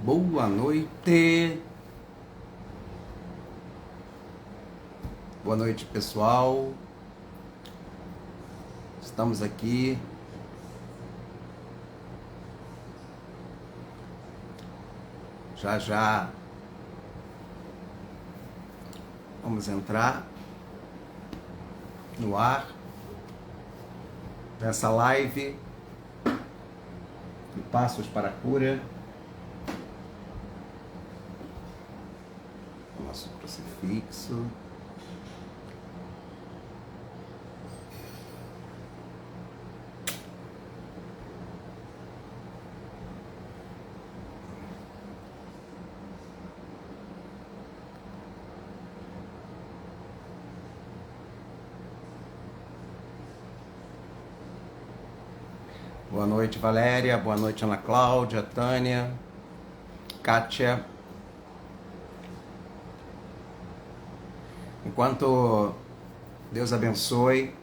Boa noite. Boa noite, pessoal. Estamos aqui já já. Vamos entrar no ar nessa live de Passos para a Cura. Nosso crucifixo. Boa noite, Valéria. Boa noite, Ana Cláudia, Tânia, Kátia. Enquanto Deus abençoe.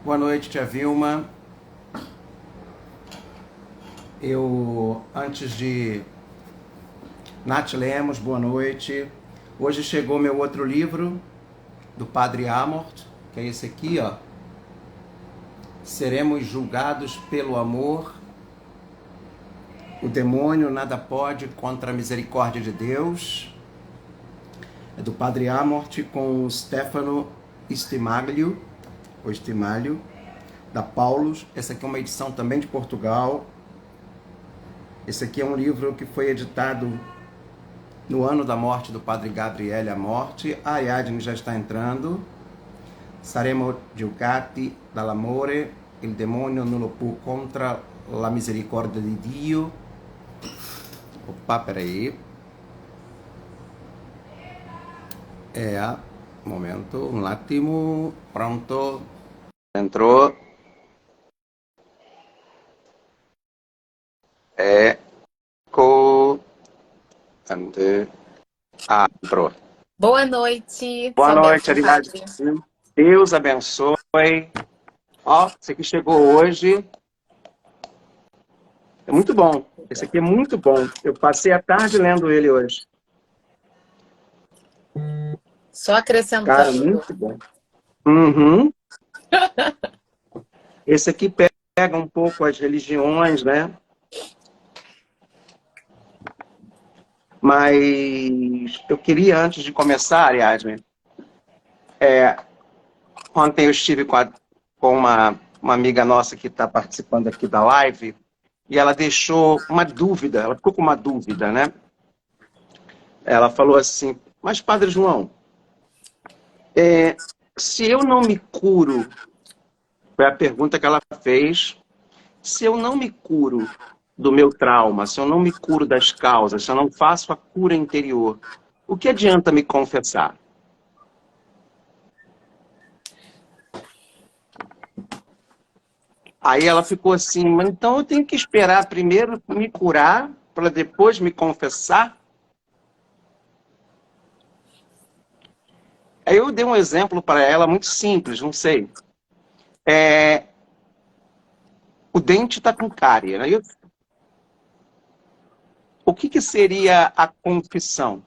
Boa noite, tia Vilma. Antes de... Nath Lemos, boa noite. Hoje chegou meu outro livro, do Padre Amort, que é esse aqui, ó. Seremos julgados pelo amor. O demônio nada pode contra a misericórdia de Deus. É do Padre Amort com o Stefano Stimaglio, ou Stimalho, da Paulus. Essa aqui é uma edição também de Portugal. Esse aqui é um livro que foi editado no ano da morte do Padre Gabriele Amorti. A Ariadne já está entrando. Saremo giudicati dall'amore, il demonio non lo può contra la misericordia di Dio. Opa, peraí. Momento, un attimo, pronto. Entrou. Ecco. Entrou. Boa noite. Boa noite, Bênção, Ariadne. padre. Deus abençoe. Ó, esse aqui chegou hoje. É muito bom. Esse aqui é muito bom. Eu passei a tarde lendo ele hoje. Só acrescentando. Cara, muito bom. Uhum. Esse aqui pega um pouco as religiões, né? Mas eu queria, antes de começar, Ariadne, ontem eu estive com uma amiga nossa que está participando aqui da live, e ela deixou uma dúvida, ela ficou com uma dúvida, né? Ela falou assim, mas Padre João, se eu não me curo, foi a pergunta que ela fez, se eu não me curo do meu trauma, se eu não me curo das causas, se eu não faço a cura interior, o que adianta me confessar? Aí ela ficou assim, mas então eu tenho que esperar primeiro me curar para depois me confessar? Aí eu dei um exemplo para ela muito simples, não sei. O dente está com cárie, né? O que seria a confissão?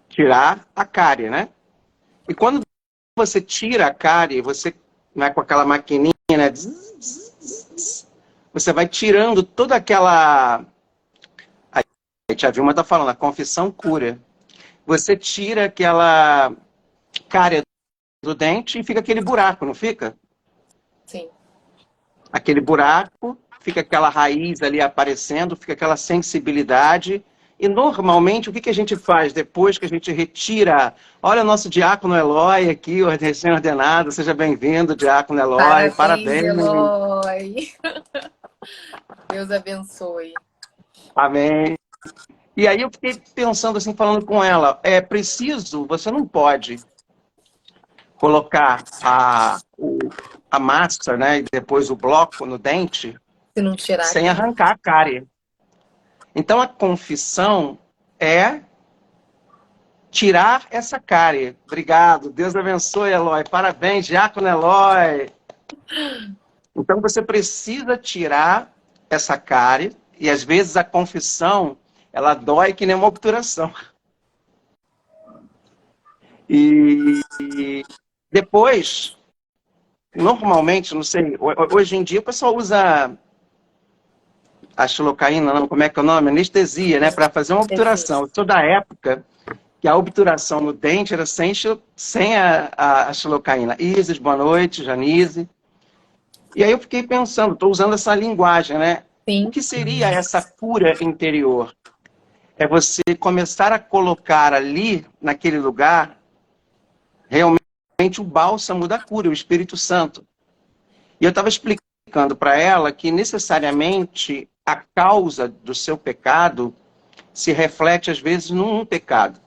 Tirar a cárie, né? E quando você tira a cárie, você, né, com aquela maquininha, né, você vai tirando toda aquela... A tia Vilma está falando, a confissão cura. Você tira aquela cárie do dente e fica aquele buraco, não fica? Sim. Aquele buraco, fica aquela raiz ali aparecendo, fica aquela sensibilidade. E normalmente o que a gente faz depois que a gente retira? Olha o nosso diácono Eloy aqui, o recém-ordenado, seja bem-vindo, diácono Eloy, Parabéns, parabéns. Eloy. Deus abençoe. Amém. E aí eu fiquei pensando assim, falando com ela, é preciso, você não pode colocar a massa, né, e depois o bloco no dente, Se não tirar sem a arrancar a cárie. Então a confissão é tirar essa cárie. Obrigado, Deus abençoe, Eloy. Parabéns, diácono Eloy. Então você precisa tirar essa cárie, e às vezes a confissão, ela dói que nem uma obturação. E depois, normalmente, não sei, hoje em dia o pessoal usa a xilocaína, não, como é que é o nome? Anestesia, né, para fazer uma obturação. Eu sou da época que a obturação no dente era sem a xilocaína. Isis, boa noite, Janise. E aí eu fiquei pensando, estou usando essa linguagem, né? O Sim. que seria essa cura interior? É você começar a colocar ali, naquele lugar, realmente o bálsamo da cura, o Espírito Santo. E eu estava explicando para ela que necessariamente a causa do seu pecado se reflete, às vezes, num pecado.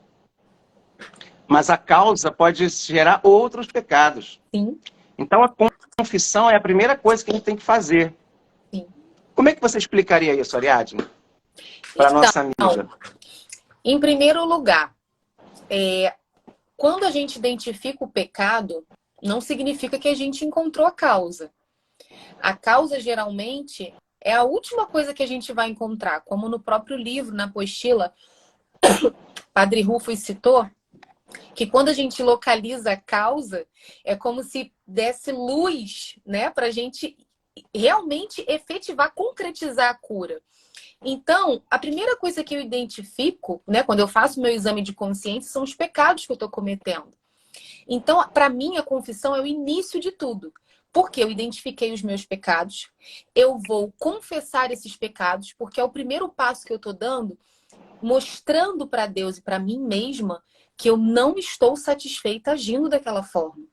Mas a causa pode gerar outros pecados. Sim. Então, a confissão é a primeira coisa que a gente tem que fazer. Sim. Como é que você explicaria isso, Ariadne? Para a nossa amiga. Em primeiro lugar, quando a gente identifica o pecado, não significa que a gente encontrou a causa. A causa, geralmente, é a última coisa que a gente vai encontrar, como no próprio livro, na apostila, Padre Rufus citou, que quando a gente localiza a causa, é como se desse luz, né, para a gente realmente efetivar, concretizar a cura. Então, a primeira coisa que eu identifico, né, quando eu faço meu exame de consciência, são os pecados que eu estou cometendo. Então, para mim, a confissão é o início de tudo. Porque eu identifiquei os meus pecados, eu vou confessar esses pecados, porque é o primeiro passo que eu estou dando, mostrando para Deus e para mim mesma que eu não estou satisfeita agindo daquela forma.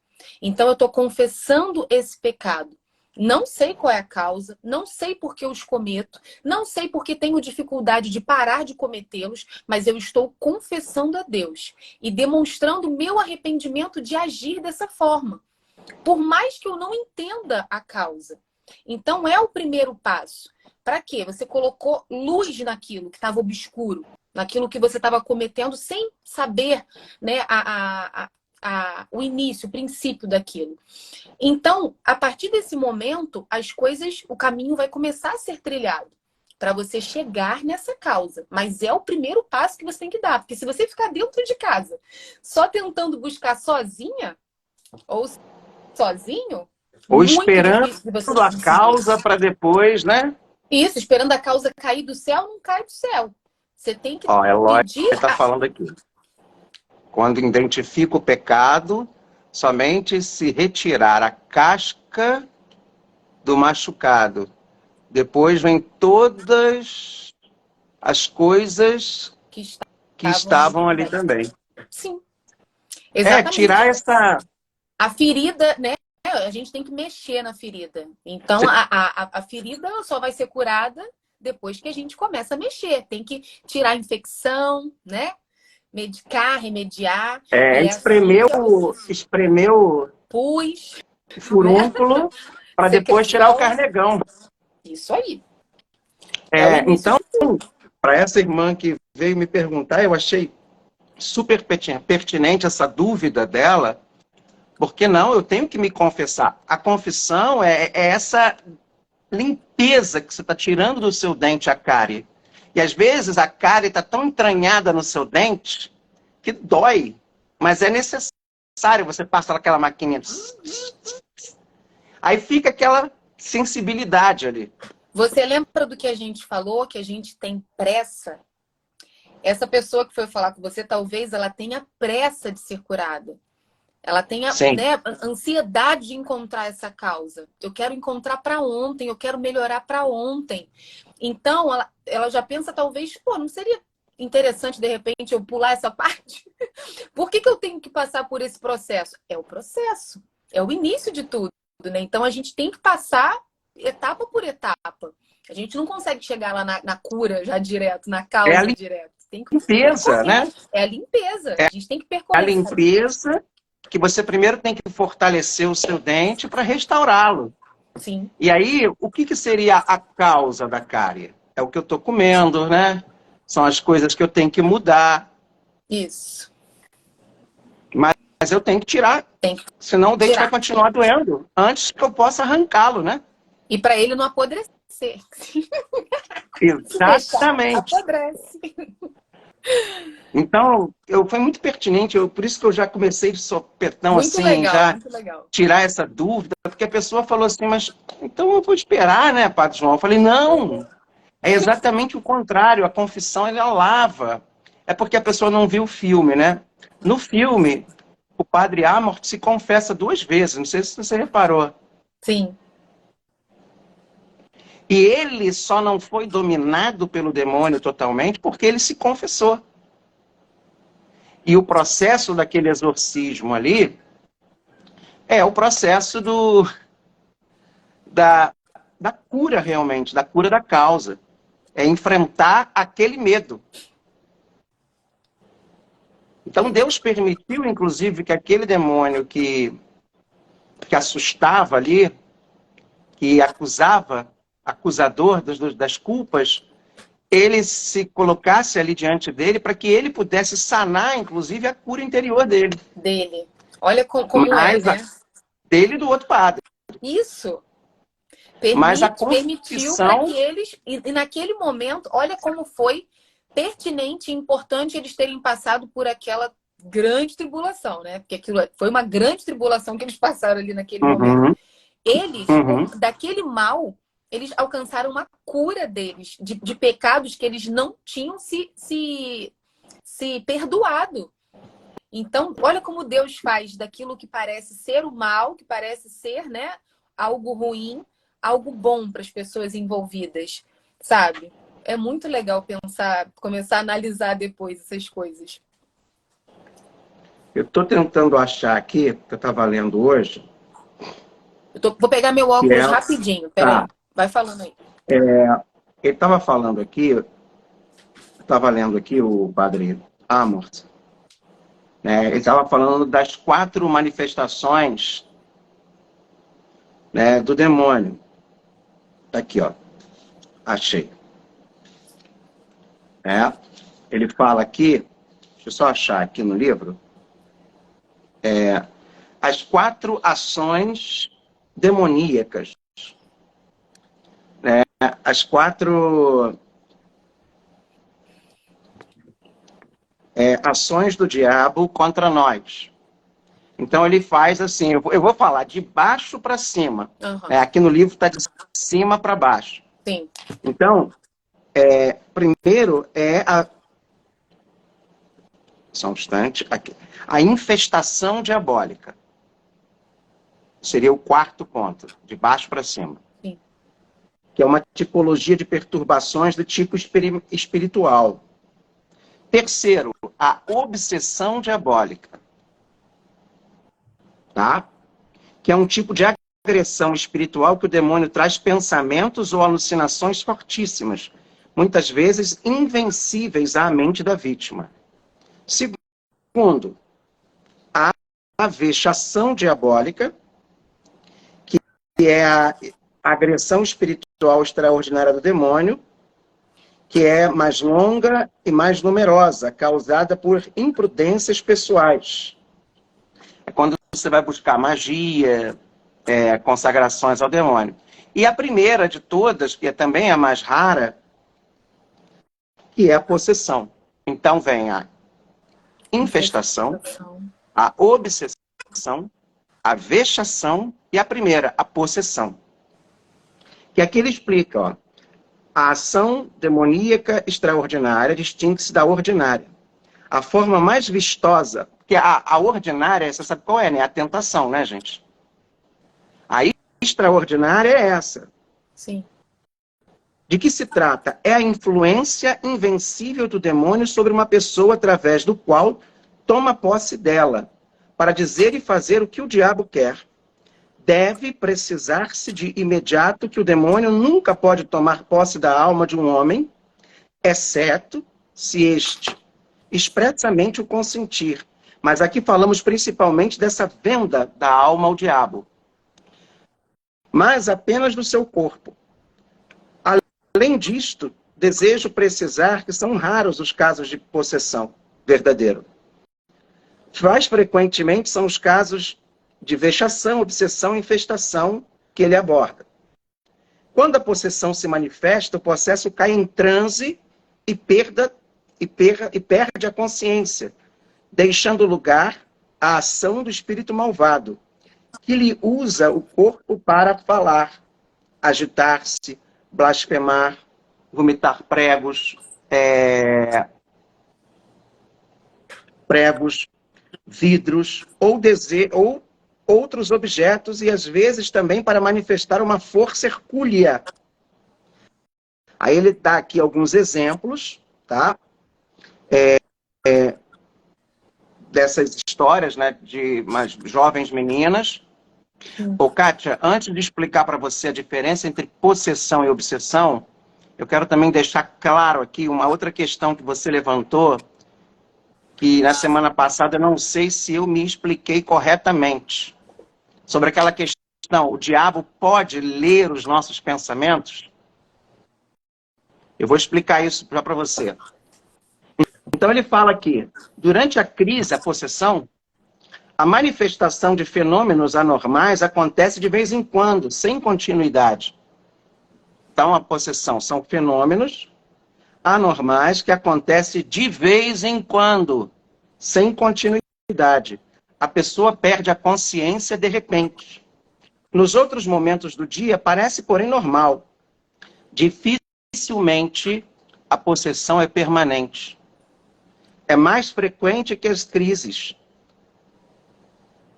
Então, eu estou confessando esse pecado. Não sei qual é a causa, não sei por que eu os cometo, não sei por que tenho dificuldade de parar de cometê-los, mas eu estou confessando a Deus e demonstrando meu arrependimento de agir dessa forma, por mais que eu não entenda a causa. Então, é o primeiro passo. Para quê? Você colocou luz naquilo que estava obscuro, naquilo que você estava cometendo sem saber, né, o início, o princípio daquilo. Então, a partir desse momento, as coisas, o caminho vai começar a ser trilhado para você chegar nessa causa. Mas é o primeiro passo que você tem que dar. Porque se você ficar dentro de casa, só tentando buscar sozinha, ou sozinho, Ou muito esperando difícil de você a conseguir. causa para depois, né? Isso, esperando a causa cair do céu, não cai do céu. Você tem que Ó, Eloy pedir. está falando aqui. Quando identifica o pecado, somente se retirar a casca do machucado. Depois vem todas as coisas que estavam ali também. Sim, exatamente. Tirar essa... A ferida, né? A gente tem que mexer na ferida. Então, a ferida só vai ser curada depois que a gente começa a mexer. Tem que tirar a infecção, né? Medicar, remediar. Espremeu pus, o furúnculo, né? Para depois tirar o carnegão. Isso aí. Então, para essa irmã que veio me perguntar, eu achei super pertinente essa dúvida dela, porque não, eu tenho que me confessar. A confissão é essa limpeza que você está tirando do seu dente a cárie. E às vezes a cárie está tão entranhada no seu dente que dói, mas é necessário. Você passa aquela maquininha, aí fica aquela sensibilidade ali. Você lembra do que a gente falou, que a gente tem pressa? Essa pessoa que foi falar com você, talvez ela tenha pressa de ser curada. Ela tenha, né, ansiedade de encontrar essa causa. Eu quero encontrar para ontem, eu quero melhorar para ontem. Então, ela já pensa, talvez, pô, não seria interessante, de repente, eu pular essa parte? Por que eu tenho que passar por esse processo? É o processo, é o início de tudo, né? Então, a gente tem que passar etapa por etapa. A gente não consegue chegar lá na cura já direto, na causa direto. Tem que limpeza, né? É a limpeza. A gente tem que percorrer. A limpeza que você primeiro tem que fortalecer o seu dente para restaurá-lo. Sim. E aí, o que seria a causa da cárie? É o que eu estou comendo, né? São as coisas que eu tenho que mudar. Isso. Mas eu tenho que tirar. Senão o dente vai continuar doendo antes que eu possa arrancá-lo, né? E para ele não apodrecer, apodrecer. Exatamente. Apodrece. Então, foi muito pertinente, por isso que eu já comecei de sopetão, Muito assim, legal, já muito legal. tirar essa dúvida, porque a pessoa falou assim, mas então eu vou esperar, né, Padre João? Eu falei, não, é exatamente o contrário, a confissão, ela lava. É porque a pessoa não viu o filme, né? No filme, o Padre Amort se confessa 2 vezes, não sei se você reparou. Sim. E ele só não foi dominado pelo demônio totalmente porque ele se confessou. E o processo daquele exorcismo ali é o processo da cura realmente, da cura da causa. É enfrentar aquele medo. Então Deus permitiu, inclusive, que aquele demônio que assustava ali, que acusava, acusador das culpas, ele se colocasse ali diante dele para que ele pudesse sanar, inclusive, a cura interior dele. Dele. Olha como é, Mas né? dele e do outro padre. Isso. Mas a Permitiu para que confissão... eles, e naquele momento, olha como foi pertinente e importante eles terem passado por aquela grande tribulação, né? Porque aquilo foi uma grande tribulação que eles passaram ali naquele momento. Uhum, Eles, uhum. daquele mal, eles alcançaram uma cura deles, de pecados que eles não tinham se perdoado. Então, olha como Deus faz daquilo que parece ser o mal, que parece ser, né, algo ruim, algo bom para as pessoas envolvidas, sabe? É muito legal pensar, começar a analisar depois essas coisas. Eu estou tentando achar aqui, que eu estava lendo hoje, Vou pegar meu que óculos é... rapidinho, peraí. Tá. Vai falando aí. Ele estava falando aqui, eu estava lendo aqui o padre Amort, né? Ele estava falando das 4 manifestações, né, do demônio. Tá aqui, ó. Achei. Ele fala aqui, deixa eu só achar aqui no livro, as 4 ações demoníacas, né? As 4 ações do diabo contra nós. Então ele faz assim, eu vou falar de baixo para cima. Uhum. Aqui no livro está de cima para baixo. Sim. Então, primeiro só um instante, aqui, a infestação diabólica. Seria o 4º ponto, de baixo para cima. Sim. Que é uma tipologia de perturbações do tipo espiritual. Terceiro, a obsessão diabólica. Tá? Que é um tipo de agressão espiritual que o demônio traz pensamentos ou alucinações fortíssimas, muitas vezes invencíveis à mente da vítima. Segundo, a vexação diabólica, que é a agressão espiritual extraordinária do demônio, que é mais longa e mais numerosa, causada por imprudências pessoais. É quando você vai buscar magia, consagrações ao demônio. E a primeira de todas, que é também a mais rara, que é a possessão. Então vem a infestação, a obsessão, a vexação e a primeira, a possessão. Que aqui ele explica, ó, a ação demoníaca extraordinária distingue-se da ordinária. A forma mais vistosa, porque a ordinária, você sabe qual é, né? A tentação, né, gente? A extraordinária é essa. Sim. De que se trata? É a influência invencível do demônio sobre uma pessoa através do qual toma posse dela, para dizer e fazer o que o diabo quer. Deve precisar-se de imediato que o demônio nunca pode tomar posse da alma de um homem, exceto se este expressamente o consentir. Mas aqui falamos principalmente dessa venda da alma ao diabo. Mas apenas do seu corpo. Além disto, desejo precisar que são raros os casos de possessão verdadeiro. Mais frequentemente são os casos de vexação, obsessão e infestação que ele aborda. Quando a possessão se manifesta, o possesso cai em transe e perde a consciência, deixando lugar à ação do espírito malvado, que lhe usa o corpo para falar, agitar-se, blasfemar, vomitar pregos, vidros ou outros objetos, e às vezes também para manifestar uma força hercúlea. Aí ele dá aqui alguns exemplos, tá? Dessas histórias, né, de umas jovens meninas. Ô, Kátia, antes de explicar para você a diferença entre possessão e obsessão, eu quero também deixar claro aqui uma outra questão que você levantou, que na semana passada eu não sei se eu me expliquei corretamente. Sobre aquela questão, o diabo pode ler os nossos pensamentos? Eu vou explicar isso já para você. Então ele fala aqui, durante a crise, a possessão, a manifestação de fenômenos anormais acontece de vez em quando, sem continuidade. Então a possessão são fenômenos anormais que acontecem de vez em quando, sem continuidade. A pessoa perde a consciência de repente. Nos outros momentos do dia, parece, porém, normal. Dificilmente a possessão é permanente. É mais frequente que as crises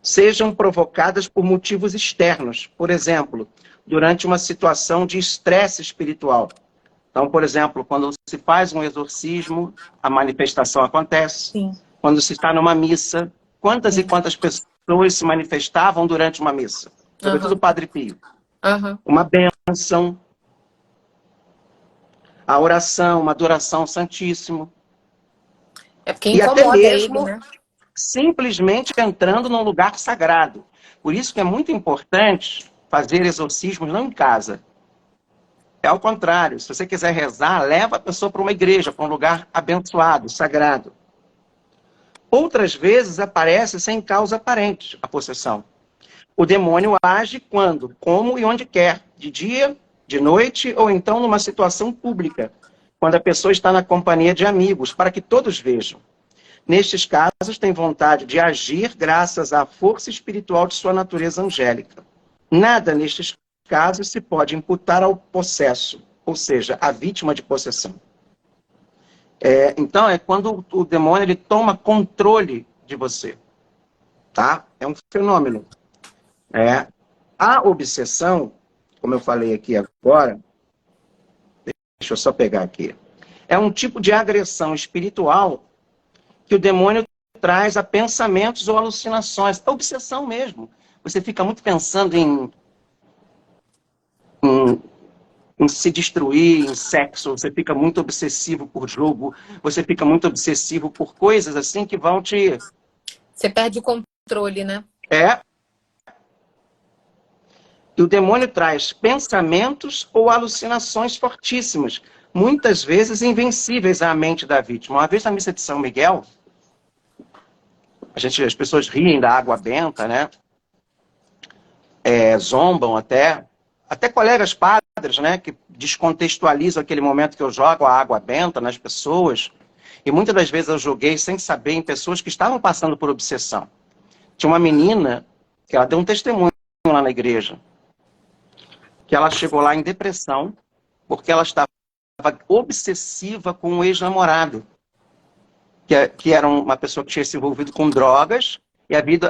sejam provocadas por motivos externos. Por exemplo, durante uma situação de estresse espiritual. Então, por exemplo, quando se faz um exorcismo, a manifestação acontece. Sim. Quando se está numa missa, quantas e quantas pessoas se manifestavam durante uma missa? Sobretudo o Padre Pio. Uma bênção, a oração, uma adoração ao Santíssimo. É porque incomoda e até mesmo, ele, né? simplesmente entrando num lugar sagrado. Por isso que é muito importante fazer exorcismos não em casa. É ao contrário. Se você quiser rezar, leva a pessoa para uma igreja, para um lugar abençoado, sagrado. Outras vezes aparece sem causa aparente a possessão. O demônio age quando, como e onde quer, de dia, de noite ou então numa situação pública, quando a pessoa está na companhia de amigos, para que todos vejam. Nestes casos, tem vontade de agir graças à força espiritual de sua natureza angélica. Nada nestes casos se pode imputar ao possesso, ou seja, à vítima de possessão. Então, é quando o demônio ele toma controle de você. Tá? É um fenômeno. A obsessão, como eu falei aqui agora, deixa eu só pegar aqui, é um tipo de agressão espiritual que o demônio traz a pensamentos ou alucinações. É obsessão mesmo. Você fica muito pensando em se destruir, em sexo, você fica muito obsessivo por jogo, você fica muito obsessivo por coisas assim que vão te... Você perde o controle, né? E o demônio traz pensamentos ou alucinações fortíssimas, muitas vezes invencíveis à mente da vítima. Uma vez na missa de São Miguel, as pessoas riem da água benta, né? Zombam até colegas padres, né? Que descontextualizam aquele momento que eu jogo a água benta nas pessoas. E muitas das vezes eu joguei sem saber em pessoas que estavam passando por obsessão. Tinha uma menina que ela deu um testemunho lá na igreja, que ela chegou lá em depressão, porque ela estava obsessiva com um ex-namorado, que era uma pessoa que tinha se envolvido com drogas e havia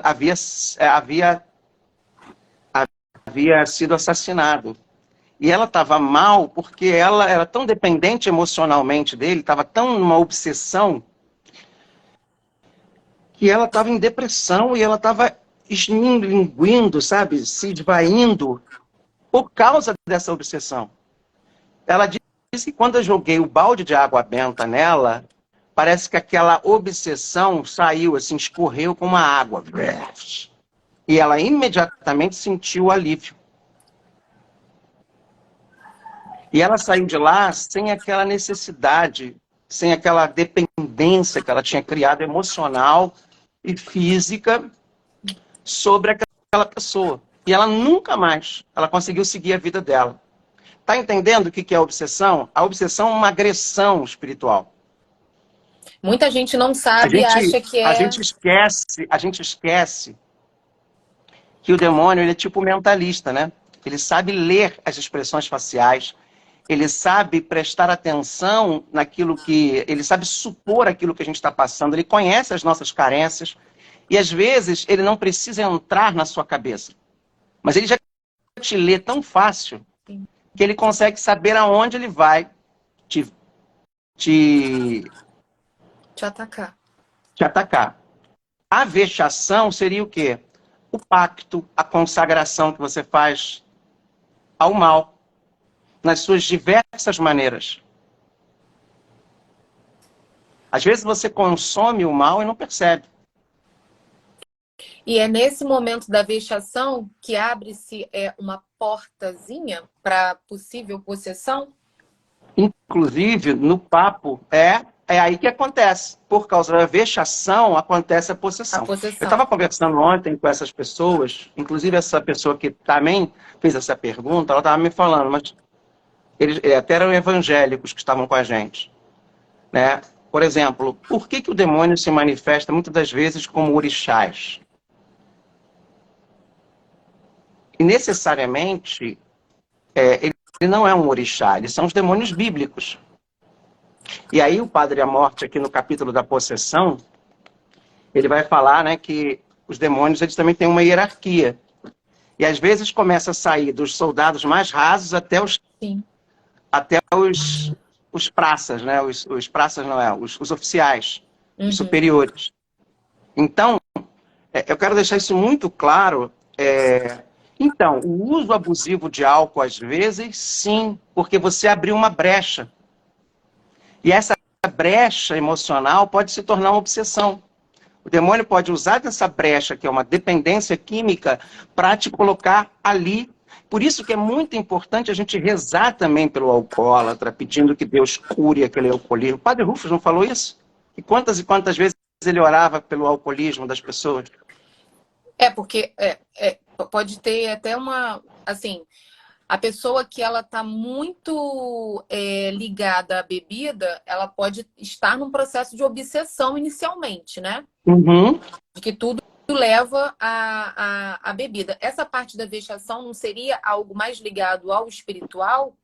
sido assassinado. E ela estava mal porque ela era tão dependente emocionalmente dele, estava tão numa obsessão, que ela estava em depressão e ela estava esminguindo, sabe, se esvaindo por causa dessa obsessão. Ela disse que quando eu joguei o balde de água benta nela, parece que aquela obsessão saiu, assim, escorreu como uma água. E ela imediatamente sentiu o alívio. E ela saiu de lá sem aquela necessidade, sem aquela dependência que ela tinha criado emocional e física sobre aquela pessoa. E ela nunca mais, ela conseguiu seguir a vida dela. Tá entendendo o que é a obsessão? A obsessão é uma agressão espiritual. Muita gente não sabe e acha que a é... gente esquece que o demônio, ele é tipo mentalista, né? Ele sabe ler as expressões faciais, ele sabe prestar atenção naquilo que... Ele sabe supor aquilo que a gente está passando, ele conhece as nossas carências, e às vezes ele não precisa entrar na sua cabeça. Mas ele já te lê tão fácil que ele consegue saber aonde ele vai te atacar. te atacar. A vexação seria o quê? O pacto, a consagração que você faz ao mal, nas suas diversas maneiras. Às vezes você consome o mal e não percebe. E é nesse momento da vexação que abre-se uma portazinha para possível possessão? Inclusive, no papo, é aí que acontece. Por causa da vexação, acontece a possessão. Eu estava conversando ontem com essas pessoas, inclusive essa pessoa que também fez essa pergunta, ela estava me falando, mas eles até eram evangélicos que estavam com a gente, né? Por exemplo, por que o demônio se manifesta muitas das vezes como orixás? E necessariamente, ele não é um orixá, eles são os demônios bíblicos. E aí o Padre Amorth, aqui no capítulo da possessão, ele vai falar, né, que os demônios eles também têm uma hierarquia. E às vezes começa a sair dos soldados mais rasos até os praças, né? Os praças não é, os oficiais, os superiores. Então, eu quero deixar isso muito claro. Então, o uso abusivo de álcool, às vezes, sim, porque você abriu uma brecha. E essa brecha emocional pode se tornar uma obsessão. O demônio pode usar dessa brecha, que é uma dependência química, para te colocar ali. Por isso que é muito importante a gente rezar também pelo alcoólatra, pedindo que Deus cure aquele alcoolismo. O Padre Rufus não falou isso? E quantas vezes ele orava pelo alcoolismo das pessoas? Porque pode ter até uma... Assim, a pessoa que ela está muito ligada à bebida, ela pode estar num processo de obsessão inicialmente, né? Uhum. De que tudo leva à bebida. Essa parte da vexação não seria algo mais ligado ao espiritual?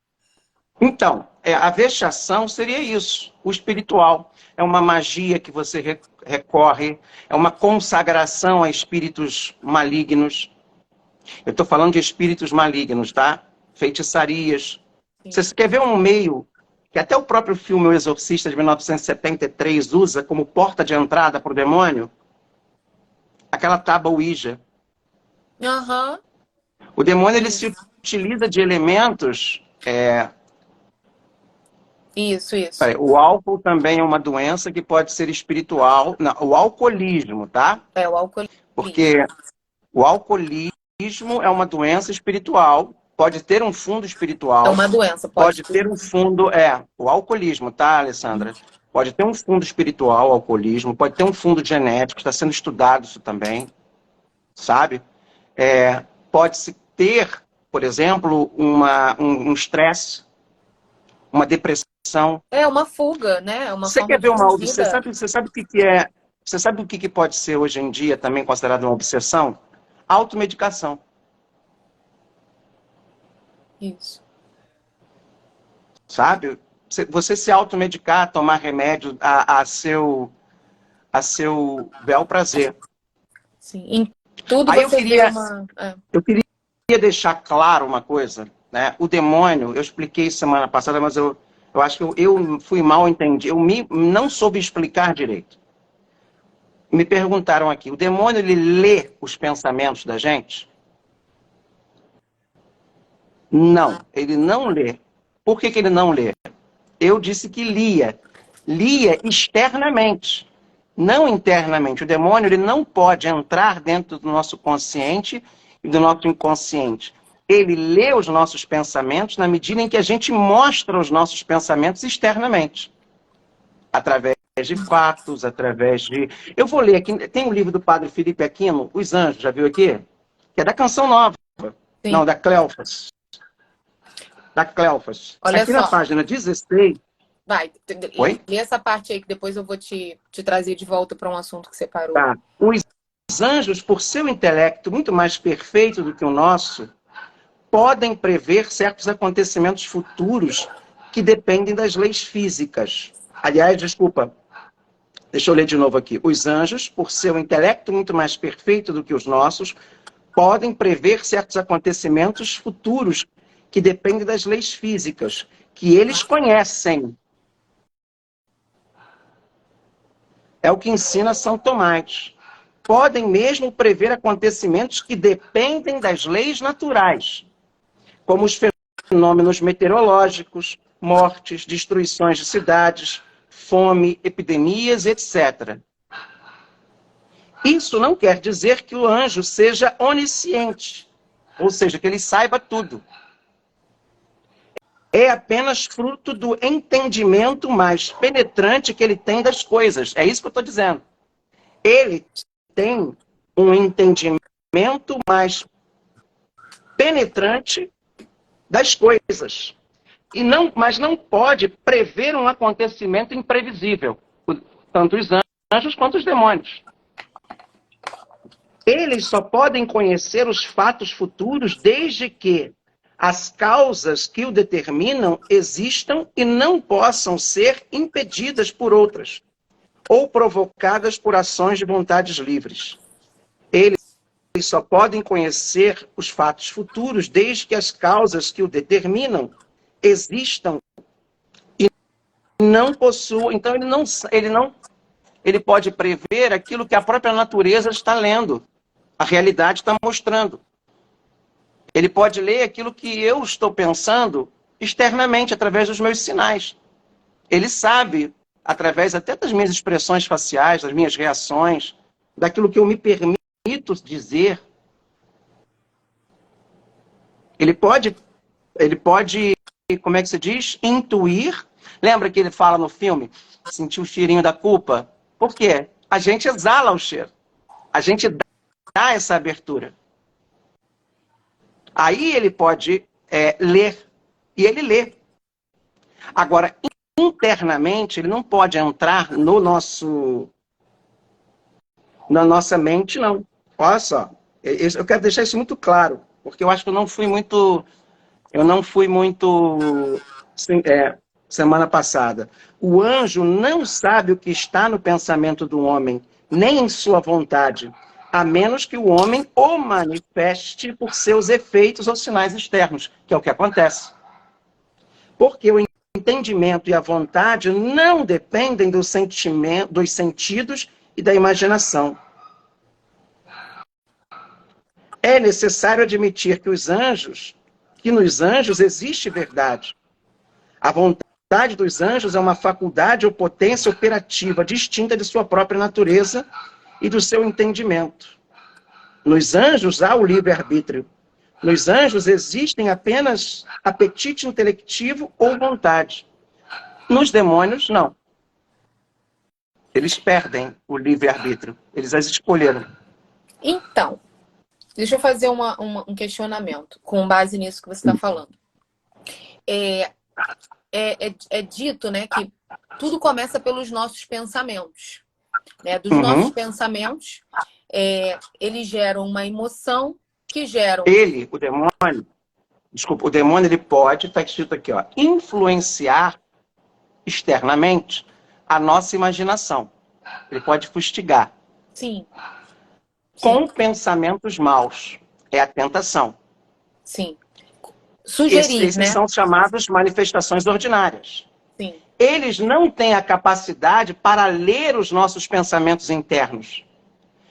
Então, a vexação seria isso, o espiritual. É uma magia que você recorre, é uma consagração a espíritos malignos. Eu estou falando de espíritos malignos, tá? Feitiçarias. Sim. Você quer ver um meio que até o próprio filme O Exorcista, de 1973, usa como porta de entrada para o demônio? Aquela tábua Ouija. Uhum. O demônio ele se utiliza de elementos... Isso. O álcool também é uma doença que pode ser espiritual. Não, o alcoolismo, tá? O alcoolismo. Porque o alcoolismo é uma doença espiritual. Pode ter um fundo espiritual. É uma doença. Pode ter um fundo... o alcoolismo, tá, Alessandra? Pode ter um fundo espiritual, o alcoolismo. Pode ter um fundo genético. Está sendo estudado isso também. Sabe? Pode-se ter, por exemplo, um estresse, uma depressão. Uma fuga, né? Você quer ver uma obsessão? Você sabe o que é? Você sabe o que pode ser hoje em dia também considerado uma obsessão? Automedicação. Isso. Sabe? Você se automedicar, tomar remédio a seu bel prazer. Sim. Em tudo aí você eu queria deixar claro uma coisa, né? O demônio, eu expliquei semana passada, mas eu acho que eu fui mal entendido. Não soube explicar direito. Me perguntaram aqui, o demônio ele lê os pensamentos da gente? Não, ele não lê. Por que ele não lê? Eu disse que lia. Lia externamente, não internamente. O demônio ele não pode entrar dentro do nosso consciente e do nosso inconsciente. Ele lê os nossos pensamentos na medida em que a gente mostra os nossos pensamentos externamente. Através de fatos, através de... Eu vou ler aqui, tem um livro do Padre Felipe Aquino, Os Anjos, já viu aqui? Que é da Canção Nova. Sim. Não, da Cleofas. da Cleofas. Olha Aqui na só. página 16... Vai, Oi? lê essa parte aí que depois eu vou te trazer de volta para um assunto que você parou. Tá. Os anjos, por seu intelecto muito mais perfeito do que o nosso, podem prever certos acontecimentos futuros que dependem das leis físicas. Aliás, desculpa, deixa eu ler de novo aqui. Os anjos, por seu intelecto muito mais perfeito do que os nossos, podem prever certos acontecimentos futuros que dependem das leis físicas, que eles conhecem. É o que ensina São Tomás. Podem mesmo prever acontecimentos que dependem das leis naturais, como os fenômenos meteorológicos, mortes, destruições de cidades, fome, epidemias, etc. Isso não quer dizer que o anjo seja onisciente, ou seja, que ele saiba tudo. É apenas fruto do entendimento mais penetrante que ele tem das coisas. É isso que eu estou dizendo. Ele tem um entendimento mais penetrante das coisas. Mas não pode prever um acontecimento imprevisível, tanto os anjos quanto os demônios. Eles só podem conhecer os fatos futuros desde que as causas que o determinam existam e não possam ser impedidas por outras, ou provocadas por ações de vontades livres. Eles só podem conhecer os fatos futuros desde que as causas que o determinam existam e não possuam. Então ele pode prever aquilo que a própria natureza está lendo, a realidade está mostrando. Ele pode ler aquilo que eu estou pensando externamente, através dos meus sinais. Ele sabe, através até das minhas expressões faciais, das minhas reações, daquilo que eu me permito dizer. Ele pode, como é que se diz? Intuir. Lembra que ele fala no filme, sentir o cheirinho da culpa? Por quê? A gente exala o cheiro. A gente dá essa abertura. Aí ele pode ler. E ele lê. Agora, internamente, ele não pode entrar na nossa mente, não. Olha só. Eu quero deixar isso muito claro, porque eu acho que eu não fui muito semana passada. O anjo não sabe o que está no pensamento do homem, nem em sua vontade, a menos que o homem o manifeste por seus efeitos ou sinais externos, que é o que acontece. Porque o entendimento e a vontade não dependem do sentimento, dos sentidos e da imaginação. É necessário admitir que nos anjos existe verdade. A vontade dos anjos é uma faculdade ou potência operativa distinta de sua própria natureza e do seu entendimento. Nos anjos há o livre-arbítrio. Nos anjos existem apenas apetite intelectivo ou vontade. Nos demônios, não. Eles perdem o livre-arbítrio. Eles as escolheram. Então, deixa eu fazer um questionamento com base nisso que você está falando. É dito, né, que tudo começa pelos nossos pensamentos. Né? Dos nossos pensamentos, eles geram uma emoção que geram... O demônio ele pode, está escrito aqui, ó, influenciar externamente a nossa imaginação. Ele pode fustigar. Sim. Com pensamentos maus. É a tentação. Sim. Sugerir, esses né? são chamados manifestações ordinárias. Sim. Eles não têm a capacidade para ler os nossos pensamentos internos,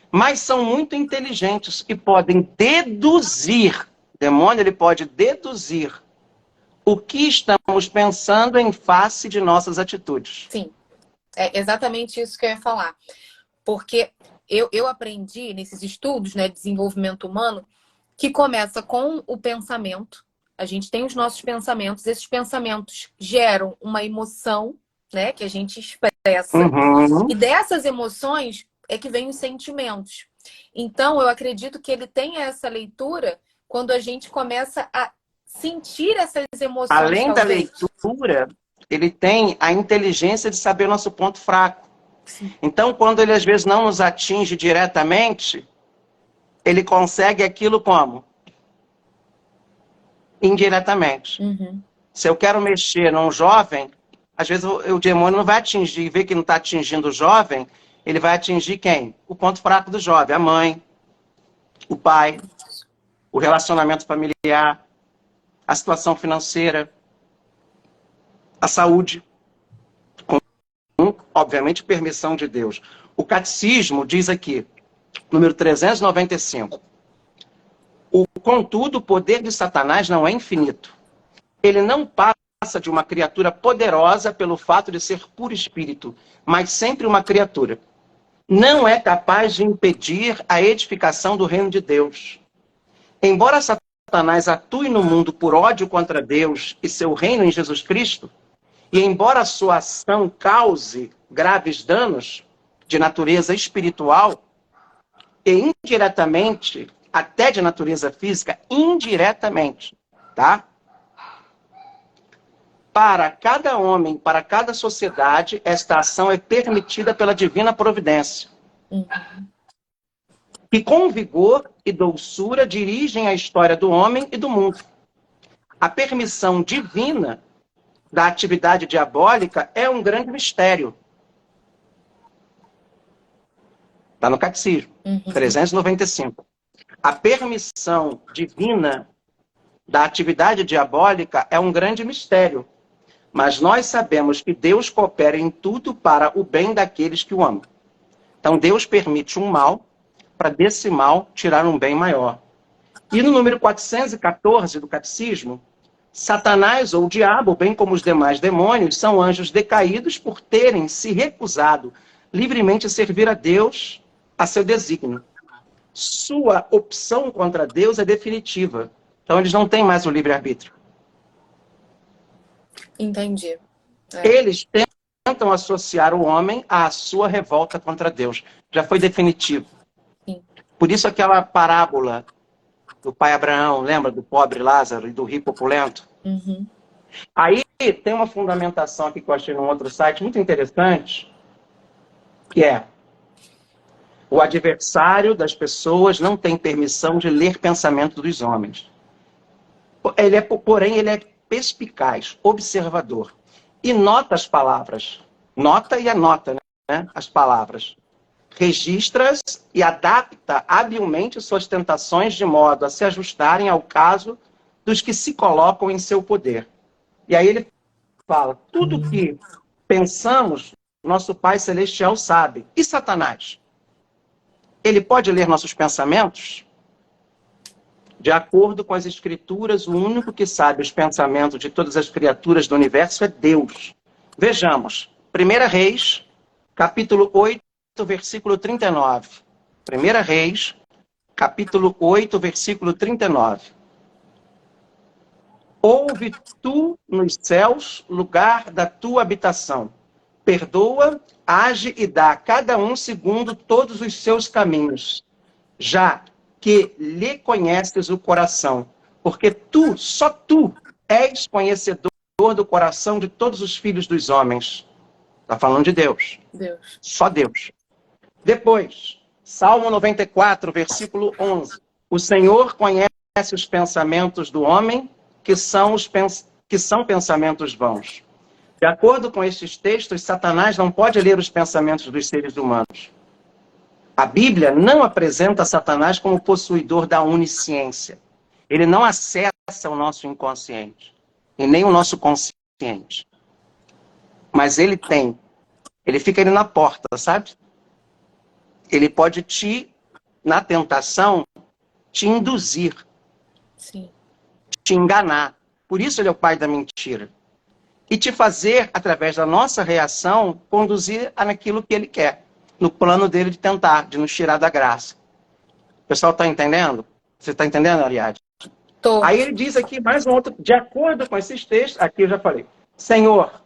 mas são muito inteligentes e podem deduzir. O demônio ele pode deduzir o que estamos pensando em face de nossas atitudes. Sim, é exatamente isso que eu ia falar. Porque eu aprendi nesses estudos, né, de desenvolvimento humano, que começa com o pensamento. A gente tem os nossos pensamentos, esses pensamentos geram uma emoção, né, que a gente expressa. E dessas emoções é que vem os sentimentos. Então, eu acredito que ele tem essa leitura quando a gente começa a sentir essas emoções. Além da talvez. leitura, ele tem a inteligência de saber o nosso ponto fraco. Sim. Então, quando ele às vezes não nos atinge diretamente, ele consegue aquilo como? Indiretamente. Uhum. Se eu quero mexer num jovem, às vezes o demônio não vai atingir, vê que não está atingindo o jovem, ele vai atingir quem? O ponto fraco do jovem, a mãe, o pai, o relacionamento familiar, a situação financeira, a saúde, com, obviamente, permissão de Deus. O catecismo diz aqui, número 395, contudo, o poder de Satanás não é infinito. Ele não passa de uma criatura poderosa pelo fato de ser puro espírito, mas sempre uma criatura. Não é capaz de impedir a edificação do reino de Deus. Embora Satanás atue no mundo por ódio contra Deus e seu reino em Jesus Cristo, e embora sua ação cause graves danos de natureza espiritual e indiretamente, até de natureza física, indiretamente, tá? Para cada homem, para cada sociedade, esta ação é permitida pela divina providência. Uhum. Que com vigor e doçura dirigem a história do homem e do mundo. A permissão divina da atividade diabólica é um grande mistério. Está no Catecismo, 395. A permissão divina da atividade diabólica é um grande mistério. Mas nós sabemos que Deus coopera em tudo para o bem daqueles que o amam. Então Deus permite um mal para desse mal tirar um bem maior. E no número 414 do Catecismo, Satanás ou o diabo, bem como os demais demônios, são anjos decaídos por terem se recusado livremente a servir a Deus a seu desígnio. Sua opção contra Deus é definitiva. Então eles não têm mais o livre-arbítrio. Entendi. Eles tentam associar o homem à sua revolta contra Deus. Já foi definitivo. Sim. Por isso aquela parábola do pai Abraão, lembra do pobre Lázaro e do rico opulento? Uhum. Aí tem uma fundamentação aqui que eu achei num outro site muito interessante, que é: o adversário das pessoas não tem permissão de ler pensamento dos homens. Porém, ele é perspicaz, observador. E nota as palavras. Nota e anota, né? As palavras. Registra-as e adapta habilmente suas tentações de modo a se ajustarem ao caso dos que se colocam em seu poder. E aí ele fala, tudo que pensamos, nosso Pai Celestial sabe. E Satanás? Ele pode ler nossos pensamentos? De acordo com as Escrituras, o único que sabe os pensamentos de todas as criaturas do universo é Deus. Vejamos, 1 Reis, capítulo 8, versículo 39. 1 Reis, capítulo 8, versículo 39. Ouve tu nos céus lugar da tua habitação. Perdoa, age e dá a cada um segundo todos os seus caminhos. Já que lhe conheces o coração, porque tu, só tu, és conhecedor do coração de todos os filhos dos homens. Está falando de Deus. Deus. Só Deus. Depois, Salmo 94, versículo 11. O Senhor conhece os pensamentos do homem, que são pensamentos vãos. De acordo com estes textos, Satanás não pode ler os pensamentos dos seres humanos. A Bíblia não apresenta Satanás como possuidor da onisciência. Ele não acessa o nosso inconsciente, e nem o nosso consciente. Mas ele tem. Ele fica ali na porta, sabe? Ele pode na tentação, te induzir. Sim. Te enganar. Por isso ele é o pai da mentira. E te fazer, através da nossa reação, conduzir naquilo que ele quer. No plano dele de tentar, de nos tirar da graça. O pessoal está entendendo? Você está entendendo, Ariadne? Tô. Aí ele diz aqui mais um outro, de acordo com esses textos, aqui eu já falei. Senhor,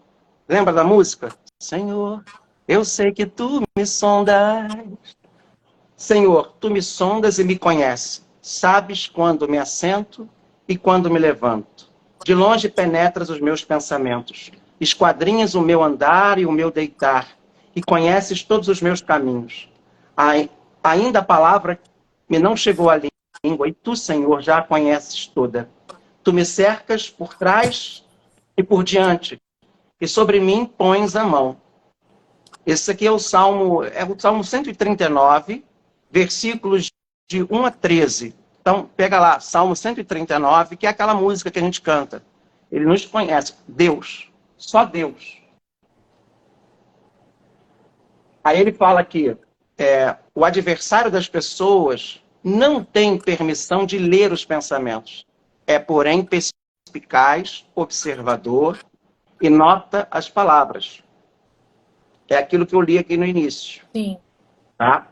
lembra da música? Senhor, eu sei que tu me sondas. Senhor, tu me sondas e me conheces. Sabes quando me assento e quando me levanto. De longe penetras os meus pensamentos, esquadrinhas o meu andar e o meu deitar, e conheces todos os meus caminhos. Ainda a palavra me não chegou à língua, e tu, Senhor, já a conheces toda. Tu me cercas por trás e por diante, e sobre mim pões a mão. Esse aqui é o Salmo 139, versículos de 1 a 13. Então, pega lá, Salmo 139, que é aquela música que a gente canta. Ele nos conhece. Deus. Só Deus. Aí ele fala aqui, o adversário das pessoas não tem permissão de ler os pensamentos. É, porém, perspicaz, observador e nota as palavras. É aquilo que eu li aqui no início. Sim. Tá?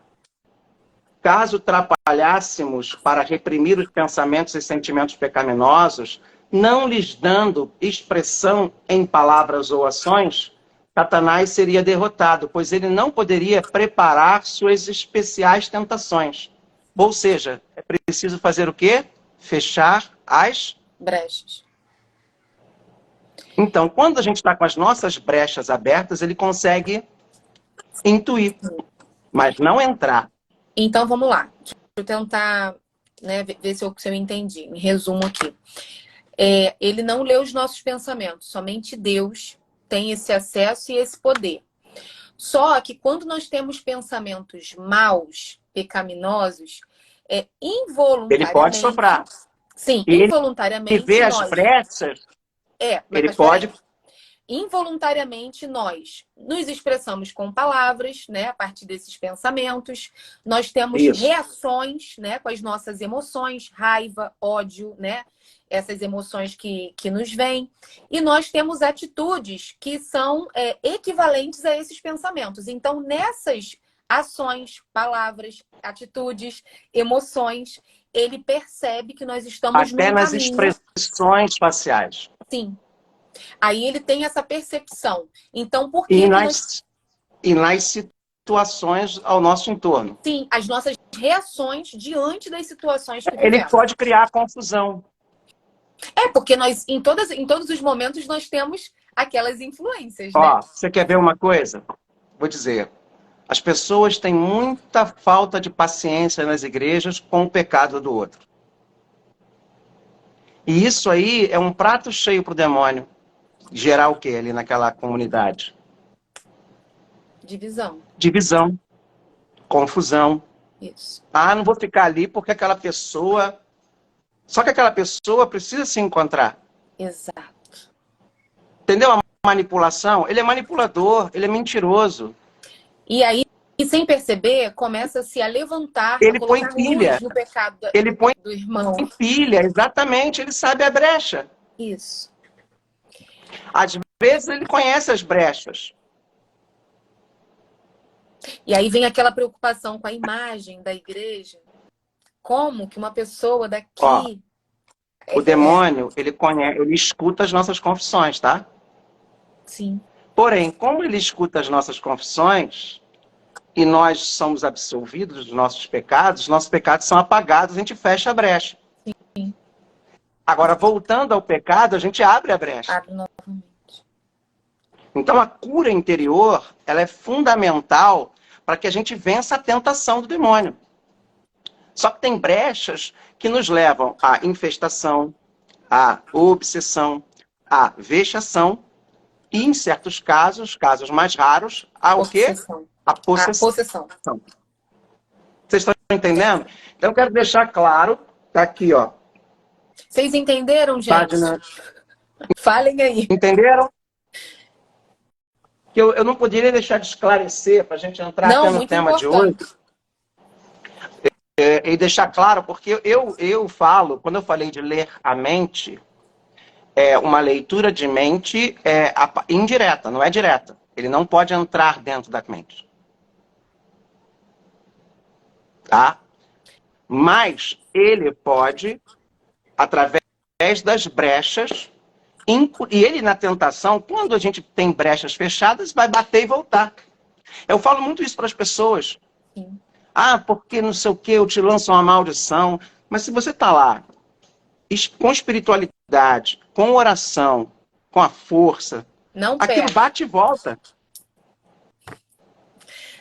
Caso trabalhássemos para reprimir os pensamentos e sentimentos pecaminosos, não lhes dando expressão em palavras ou ações, Satanás seria derrotado, pois ele não poderia preparar suas especiais tentações. Ou seja, é preciso fazer o quê? Fechar as brechas. Então, quando a gente está com as nossas brechas abertas, ele consegue intuir, mas não entrar. Então, vamos lá. Deixa eu tentar, né, ver se eu entendi. Em resumo aqui. Ele não lê os nossos pensamentos. Somente Deus tem esse acesso e esse poder. Só que quando nós temos pensamentos maus, pecaminosos, involuntariamente... Ele pode soprar. Sim, e involuntariamente ele vê as brechas, ele pode... Involuntariamente, nós nos expressamos com palavras, né, a partir desses pensamentos. Nós temos reações, né, com as nossas emoções, raiva, ódio, né, essas emoções que nos vêm. E nós temos atitudes que são equivalentes a esses pensamentos. Então, nessas ações, palavras, atitudes, emoções, ele percebe que nós estamos até num nas caminho... expressões faciais. Sim. Aí ele tem essa percepção. Então, por que e nas situações ao nosso entorno. Sim, as nossas reações diante das situações que ele vivemos. pode criar confusão. Porque nós, em todos os momentos, nós temos aquelas influências, né? Ó, você quer ver uma coisa? Vou dizer. As pessoas têm muita falta de paciência nas igrejas com o pecado do outro. E isso aí é um prato cheio para o demônio. Gerar o quê ali naquela comunidade? Divisão. Divisão. Confusão. Isso. Ah, não vou ficar ali porque aquela pessoa... Só que aquela pessoa precisa se encontrar. Exato. Entendeu? A manipulação, ele é manipulador, ele é mentiroso. E aí, sem perceber, começa-se a levantar, ele a colocar põe pilha. luz no pecado ele põe do irmão. Pilha, exatamente, ele sabe a brecha. Isso. Às vezes ele conhece as brechas. E aí vem aquela preocupação com a imagem da igreja. Como que uma pessoa daqui... Ó, o demônio, ele escuta as nossas confissões, tá? Sim. Porém, como ele escuta as nossas confissões e nós somos absolvidos dos nossos pecados são apagados, a gente fecha a brecha. Sim. Agora, voltando ao pecado, a gente abre a brecha. Abre novamente. Então, a cura interior, ela é fundamental para que a gente vença a tentação do demônio. Só que tem brechas que nos levam à infestação, à obsessão, à vexação e, em certos casos mais raros, ao quê? A possessão. Vocês estão entendendo? Então, eu quero deixar claro, tá aqui, ó. Vocês entenderam, gente? Página... Falem aí. Entenderam? Que eu não poderia deixar de esclarecer para a gente entrar até no tema importante. De hoje. E deixar claro, porque eu falo, quando eu falei de ler a mente, uma leitura de mente indireta, não é direta. Ele não pode entrar dentro da mente. Tá? Mas ele pode, através das brechas, e ele na tentação, quando a gente tem brechas fechadas, vai bater e voltar. Eu falo muito isso para as pessoas. Sim. Ah, porque não sei o que, eu te lanço uma maldição. Mas se você está lá com espiritualidade, com oração, com a força, Não aquilo pega. bate e volta.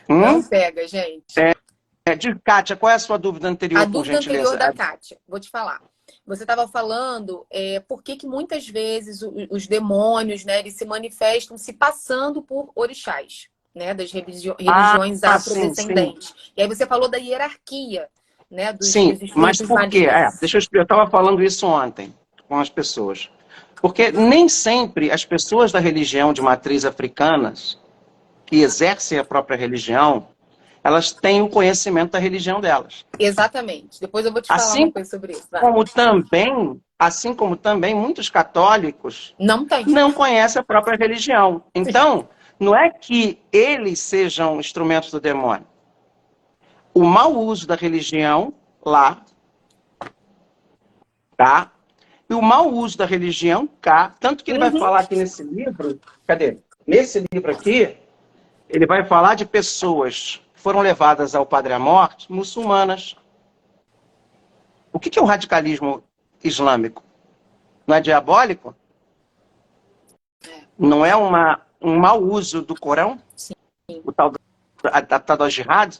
Não pega, gente. Kátia, qual é a sua dúvida A anterior, por dúvida anterior gentileza? da Kátia, vou te falar. Você estava falando por que muitas vezes os demônios, né, eles se manifestam se passando por orixás, né, das religiões afrodescendentes. Sim. E aí você falou da hierarquia, né, dos Sim, mas espíritos por quê? malignos. Deixa eu explicar. Eu estava falando isso ontem com as pessoas. Porque nem sempre as pessoas da religião de matriz africana, que exercem a própria religião, elas têm o conhecimento da religião delas. Exatamente. Depois eu vou te falar uma coisa sobre isso. Assim como também muitos católicos Não tem. não conhecem a própria religião. Então, não é que eles sejam instrumentos do demônio. O mau uso da religião lá, tá? E o mau uso da religião cá. Tanto que ele vai falar aqui nesse livro, cadê? Nesse livro aqui, ele vai falar de pessoas que foram levadas ao Padre à Morte, muçulmanas. O que é o radicalismo islâmico? Não é diabólico? Não é um mau uso do Corão? Sim. O tal da jihad?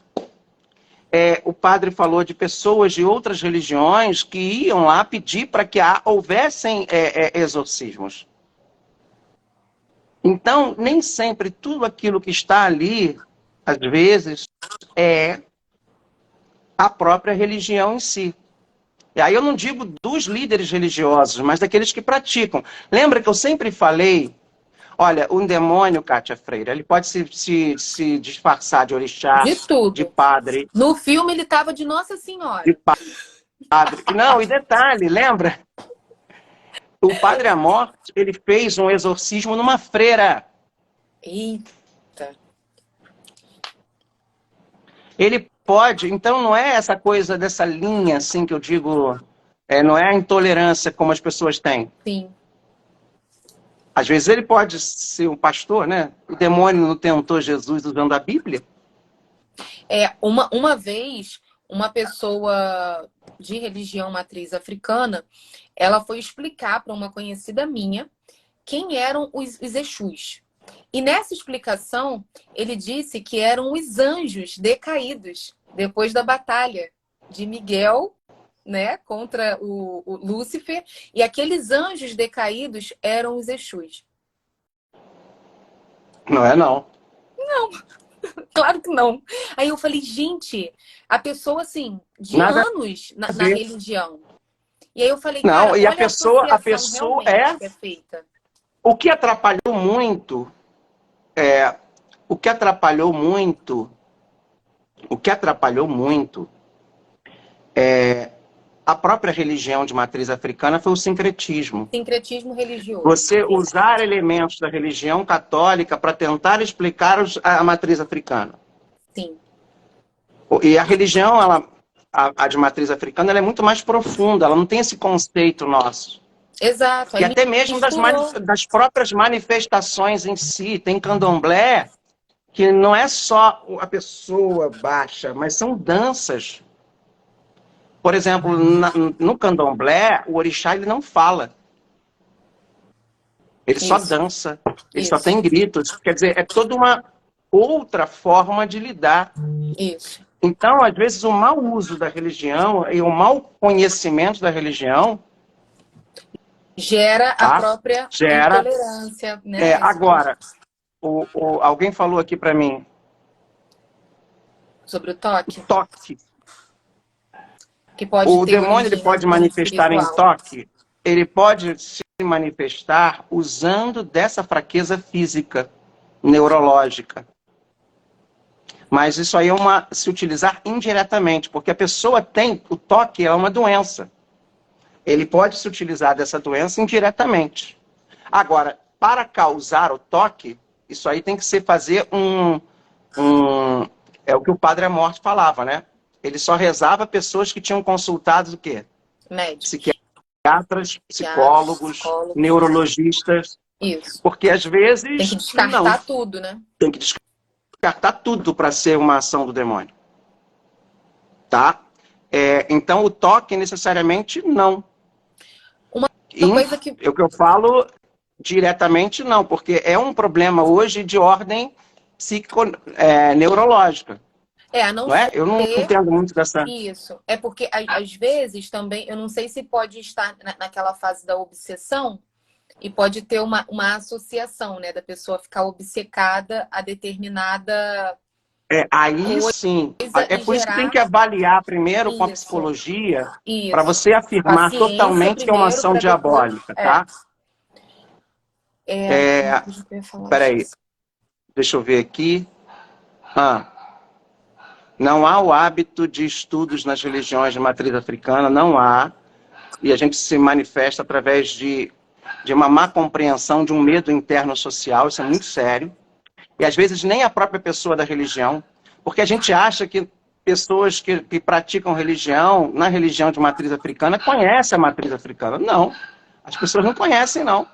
O padre falou de pessoas de outras religiões que iam lá pedir para que houvessem exorcismos. Então, nem sempre tudo aquilo que está ali, às vezes, é a própria religião em si. E aí eu não digo dos líderes religiosos, mas daqueles que praticam. Lembra que eu sempre falei, olha, um demônio, Kátia Freire, ele pode se disfarçar de orixá, De tudo. de padre. No filme ele estava de Nossa Senhora. De padre. Não, e detalhe, lembra? O Padre à Morte, ele fez um exorcismo numa freira. Eita. Ele pode, então não é essa coisa dessa linha, assim, que eu digo, não é a intolerância como as pessoas têm. Sim. Às vezes ele pode ser um pastor, né? O demônio não tentou Jesus usando a Bíblia? Uma vez, uma pessoa de religião matriz africana, ela foi explicar para uma conhecida minha quem eram os Exus. E nessa explicação, ele disse que eram os anjos decaídos depois da batalha de Miguel, né, contra o Lúcifer, e aqueles anjos decaídos eram os Exus. Não é, não. Não, claro que não. Aí eu falei, gente, a pessoa, assim, de Nada anos na religião. E aí eu falei, não, cara, e olha a pessoa é que é feita. O que atrapalhou muito a própria religião de matriz africana foi o sincretismo. Sincretismo religioso. Você usar elementos da religião católica para tentar explicar a matriz africana. Sim. E a religião, a de matriz africana, ela é muito mais profunda, ela não tem esse conceito nosso. Exato. E até mesmo das próprias manifestações em si. Tem candomblé que não é só a pessoa baixa, mas são danças. Por exemplo, no candomblé, o orixá ele não fala. Ele só dança. Ele só tem gritos. Quer dizer, é toda uma outra forma de lidar. Isso. Então, às vezes, o mau uso da religião e o mau conhecimento da religião gera a própria intolerância. Né? Agora, alguém falou aqui para mim. Sobre o toque? O toque. Que pode o ter demônio ele pode manifestar em toque. Ele pode se manifestar usando dessa fraqueza física, neurológica. Mas isso aí se utilizar indiretamente, porque a pessoa tem, o toque é uma doença. Ele pode se utilizar dessa doença indiretamente. Agora, para causar o toque, isso aí tem que fazer é o que o Padre à Morte falava, né? Ele só rezava pessoas que tinham consultado o quê? Médicos. Psiquiatras, psicólogos, neurologistas. Isso. Porque às vezes... Tem que descartar tudo, né? Tem que descartar tudo para ser uma ação do demônio. Tá? Então, o toque, necessariamente, não. Uma coisa que... O que eu falo diretamente não, porque é um problema hoje de ordem neurológica. a não Não é? Eu não ser entendo muito dessa... isso. É porque, às vezes, também, eu não sei se pode estar naquela fase da obsessão e pode ter uma associação, né? Da pessoa ficar obcecada a determinada Aí sim. coisa É e por isso que tem gerar que avaliar primeiro com a isso. psicologia, para Isso. você afirmar Paciência totalmente que é uma primeiro ação para depois... diabólica, tá? Uma coisa que eu ia falar, Peraí, deixa eu ver aqui. Não há o hábito de estudos nas religiões de matriz africana, não há. E a gente se manifesta através de uma má compreensão, de um medo interno social, isso é muito sério. E às vezes nem a própria pessoa da religião, porque a gente acha que pessoas que praticam religião, na religião de matriz africana, conhecem a matriz africana. Não, as pessoas não conhecem, não.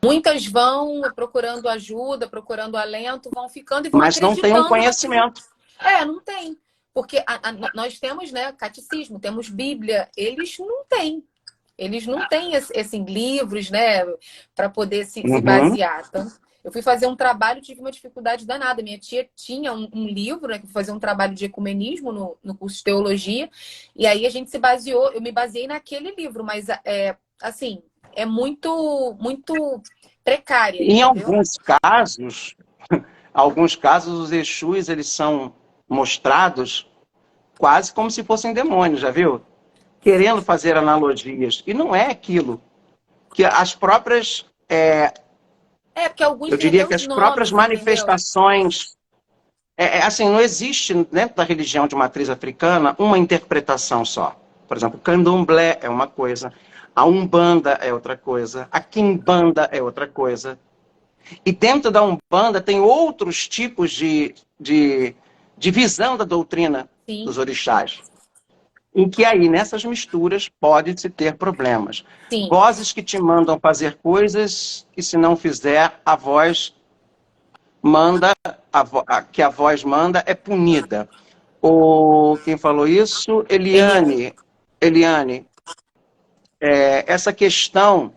Muitas vão procurando ajuda, procurando alento, vão ficando e vão Mas não tem um acreditando conhecimento. não tem. Porque nós temos, né, catecismo, temos Bíblia, eles não têm. Eles não têm esses livros, né, para poder se basear. Então, eu fui fazer um trabalho, tive uma dificuldade danada. Minha tia tinha um livro, né, que fazer um trabalho de ecumenismo no curso de teologia, e aí a gente se baseou, eu me baseei naquele livro, mas assim, é muito, muito precária, Em entendeu? alguns casos, os Exus, eles são mostrados quase como se fossem demônios, já viu? Querendo fazer analogias. E não é aquilo que as próprias... porque alguns eu diria que os as próprias nomes, manifestações... assim, não existe dentro da religião de matriz africana uma interpretação só. Por exemplo, o candomblé é uma coisa, a umbanda é outra coisa, a quimbanda é outra coisa. E dentro da umbanda tem outros tipos de visão da doutrina dos orixás. Em que aí, nessas misturas, pode-se ter problemas. Sim. Vozes que te mandam fazer coisas e se não fizer, a voz manda, que a voz manda é punida. Quem falou isso? Eliane. Essa questão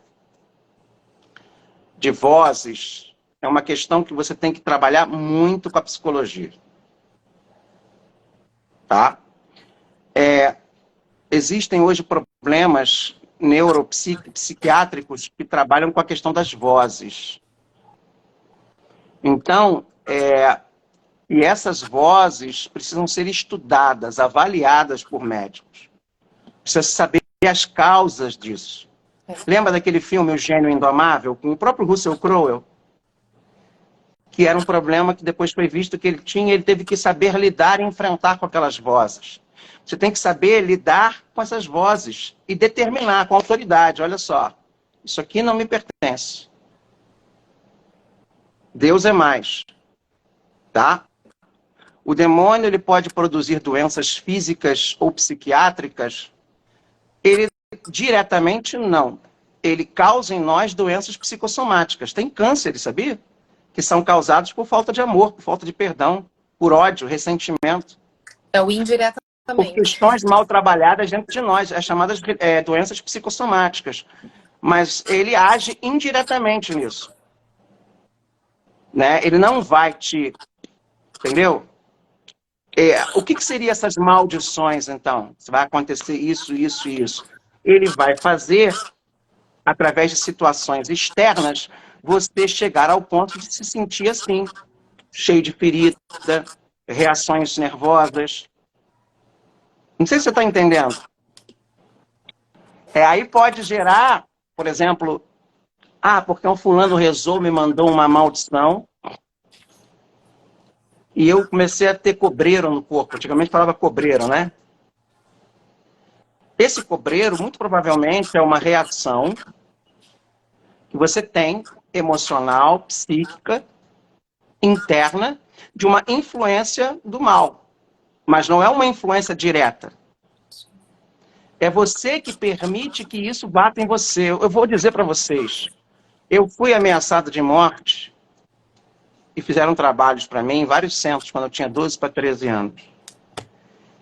de vozes é uma questão que você tem que trabalhar muito com a psicologia. Tá? Existem hoje problemas neuropsiquiátricos que trabalham com a questão das vozes. Então, e essas vozes precisam ser estudadas, avaliadas por médicos. Precisa saber as causas disso. Lembra daquele filme O Gênio Indomável, com o próprio Russell Crowe? Que era um problema que depois foi visto que ele tinha, ele teve que saber lidar e enfrentar com aquelas vozes. Você tem que saber lidar com essas vozes e determinar com autoridade, olha só, isso aqui não me pertence. Deus é mais, tá? O demônio, ele pode produzir doenças físicas ou psiquiátricas? Ele diretamente não. Ele causa em nós doenças psicossomáticas. Tem câncer, sabia? Que são causados por falta de amor, por falta de perdão, por ódio, ressentimento. É o indiretamente. Por questões mal trabalhadas dentro de nós, chamadas doenças psicossomáticas. Mas ele age indiretamente nisso. Né? Ele não vai te... Entendeu? O que seriam essas maldições, então? Se vai acontecer isso, isso e isso. Ele vai fazer, através de situações externas, você chegar ao ponto de se sentir assim, cheio de ferida, reações nervosas. Não sei se você está entendendo. Aí pode gerar, por exemplo, porque um fulano rezou, me mandou uma maldição, e eu comecei a ter cobreiro no corpo. Antigamente falava cobreiro, né? Esse cobreiro, muito provavelmente, é uma reação que você tem, emocional, psíquica, interna, de uma influência do mal. Mas não é uma influência direta. É você que permite que isso bata em você. Eu vou dizer para vocês, eu fui ameaçado de morte e fizeram trabalhos para mim em vários centros, quando eu tinha 12 para 13 anos.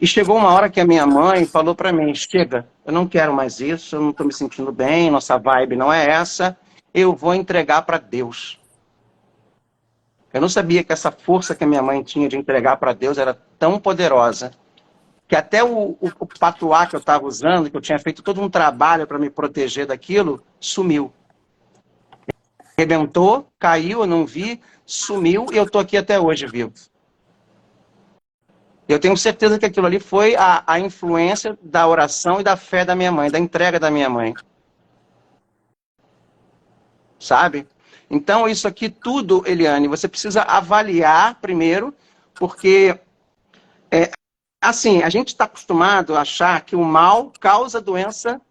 E chegou uma hora que a minha mãe falou para mim, chega, eu não quero mais isso, eu não estou me sentindo bem, nossa vibe não é essa, eu vou entregar para Deus. Eu não sabia que essa força que a minha mãe tinha de entregar para Deus era tão poderosa, que até o patuá que eu estava usando, que eu tinha feito todo um trabalho para me proteger daquilo, sumiu. Arrebentou, caiu, eu não vi, sumiu e eu estou aqui até hoje vivo. Eu tenho certeza que aquilo ali foi a influência da oração e da fé da minha mãe, da entrega da minha mãe. Sabe? Então, isso aqui tudo, Eliane, você precisa avaliar primeiro, porque, assim, a gente está acostumado a achar que o mal causa doença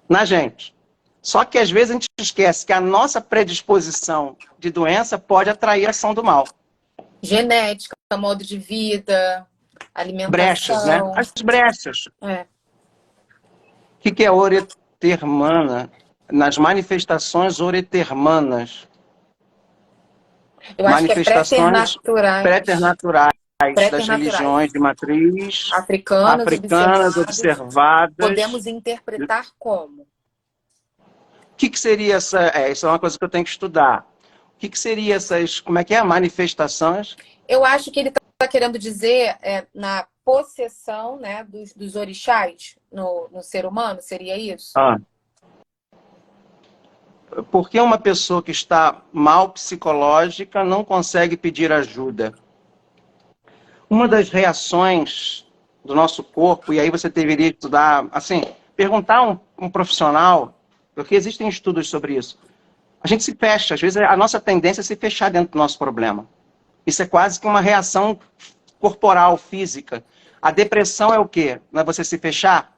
na gente. Só que, às vezes, a gente esquece que a nossa predisposição de doença pode atrair a ação do mal. Genética, modo de vida, alimentação. Brechas, né? As brechas. É. O que é oretermana? Nas manifestações oretermanas. Eu acho que é preternaturais das religiões de matriz africanas observadas. Podemos interpretar como? O que seria essa... isso é uma coisa que eu tenho que estudar. O que seria essas... Como é que é? Manifestações? Eu acho que ele está querendo dizer na possessão, né, dos orixás no ser humano, seria isso? Porque uma pessoa que está mal psicológica não consegue pedir ajuda? Uma das reações do nosso corpo, e aí você deveria estudar, assim, perguntar um profissional, porque existem estudos sobre isso. A gente se fecha, às vezes a nossa tendência é se fechar dentro do nosso problema. Isso é quase que uma reação corporal, física. A depressão é o quê? Não é você se fechar?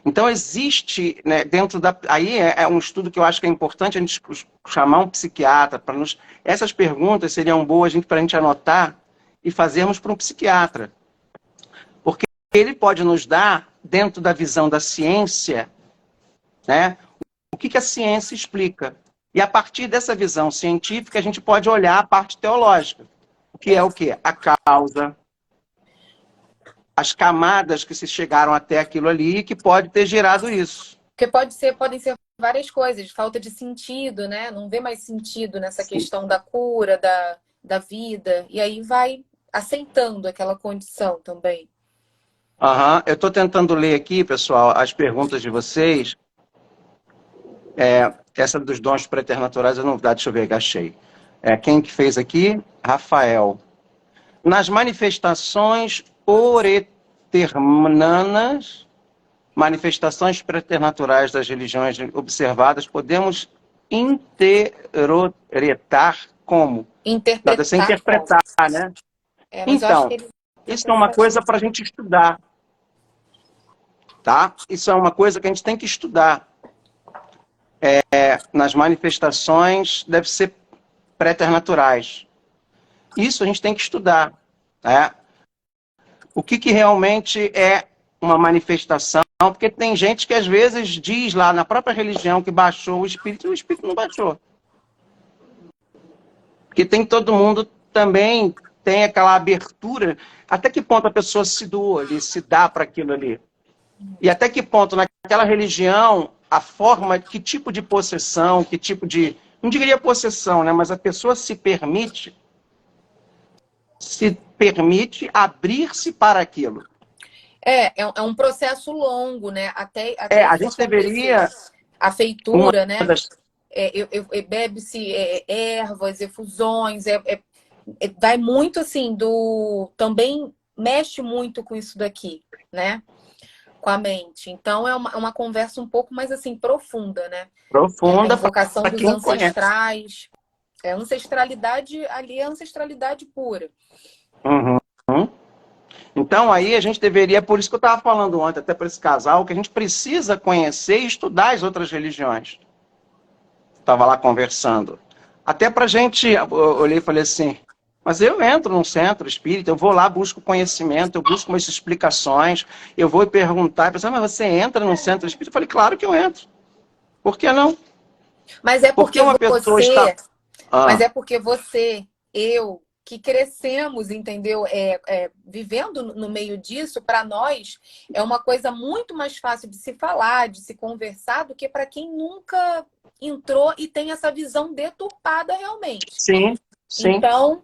Então existe, né, dentro da... Aí é um estudo que eu acho que é importante a gente chamar um psiquiatra para nos... Essas perguntas seriam boas para a gente anotar e fazermos para um psiquiatra. Porque ele pode nos dar, dentro da visão da ciência, né, o que a ciência explica. E a partir dessa visão científica, a gente pode olhar a parte teológica. O que é o quê? A causa, as camadas que se chegaram até aquilo ali, que pode ter gerado isso. Porque podem ser várias coisas, falta de sentido, né? Não vê mais sentido nessa questão da cura, da vida, e aí vai aceitando aquela condição também. Eu estou tentando ler aqui, pessoal, as perguntas de vocês. Essa dos dons preternaturais, eu não... Deixa eu ver, achei. Quem que fez aqui? Rafael. Nas manifestações oretermanas, manifestações preternaturais das religiões observadas, podemos interpretar como? Interpretar, né? Então, isso é uma coisa para a gente estudar. Tá? Isso é uma coisa que a gente tem que estudar. Nas manifestações, deve ser preternaturais. Isso a gente tem que estudar. Né? O que realmente é uma manifestação? Porque tem gente que às vezes diz lá na própria religião que baixou o espírito, e o espírito não baixou. Porque todo mundo também tem aquela abertura. Até que ponto a pessoa se doa ali, se dá para aquilo ali? E até que ponto naquela religião, a forma, que tipo de possessão, que tipo de... Não diria possessão, né? Mas a pessoa se permite abrir-se para aquilo. É um processo longo, né? Até a gente deveria... A feitura, né? Bebe-se ervas, efusões, vai muito assim também mexe muito com isso daqui, né? Com a mente. Então é uma conversa um pouco mais assim profunda, né? Profunda. A invocação dos ancestrais. Ancestralidade ali é ancestralidade pura. Então aí a gente deveria, por isso que eu estava falando ontem, até para esse casal, que a gente precisa conhecer e estudar as outras religiões. Estava lá conversando. Até para a gente, eu olhei e falei assim, mas eu entro num centro espírita, eu vou lá, busco conhecimento, eu busco umas explicações, eu vou perguntar, a pessoa, mas você entra num centro espírita? Eu falei, claro que eu entro. Por que não? Mas é porque uma pessoa está... Mas é porque você, eu, que crescemos, entendeu? Vivendo no meio disso, para nós, é uma coisa muito mais fácil de se falar, de se conversar, do que para quem nunca entrou e tem essa visão deturpada realmente. Sim, sim. Então,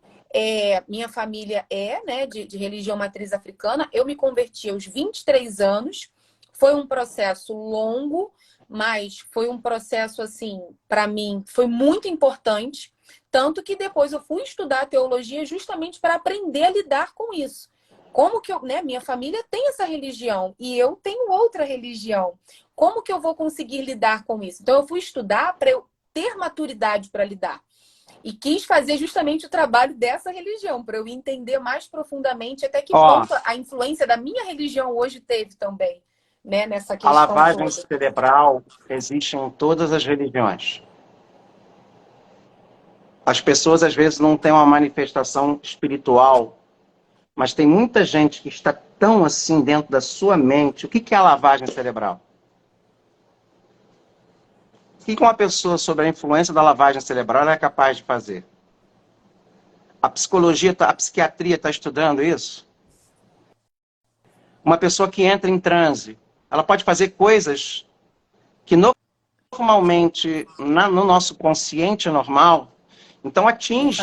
minha família né, de religião matriz africana. Eu me converti aos 23 anos. Foi um processo longo, mas foi um processo, assim, para mim, foi muito importante. Tanto que depois eu fui estudar teologia justamente para aprender a lidar com isso. Como que minha família tem essa religião e eu tenho outra religião. Como que eu vou conseguir lidar com isso? Então eu fui estudar para eu ter maturidade para lidar. E quis fazer justamente o trabalho dessa religião, para eu entender mais profundamente até que ponto a influência da minha religião hoje teve também, né, nessa questão. A lavagem toda. cerebral existe em todas as religiões. As pessoas, às vezes, não têm uma manifestação espiritual, mas tem muita gente que está tão assim dentro da sua mente. O que é a lavagem cerebral? O que uma pessoa sobre a influência da lavagem cerebral é capaz de fazer? A psicologia, a psiquiatria está estudando isso? Uma pessoa que entra em transe, ela pode fazer coisas que normalmente, no nosso consciente normal, então atinge.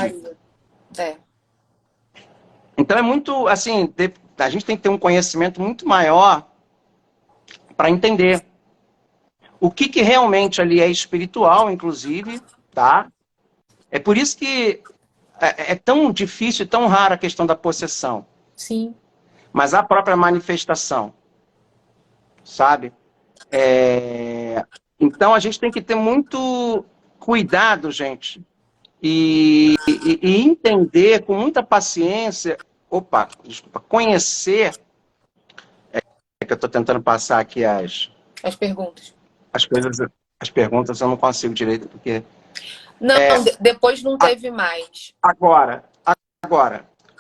Então é muito, assim, a gente tem que ter um conhecimento muito maior para entender o que realmente ali é espiritual, inclusive, tá? É por isso que é tão difícil, tão rara a questão da possessão. Sim. Mas a própria manifestação, sabe? Então a gente tem que ter muito cuidado, gente, e entender com muita paciência, conhecer, que eu estou tentando passar aqui as perguntas. As perguntas eu não consigo direito, porque... Não, depois não teve mais. Agora,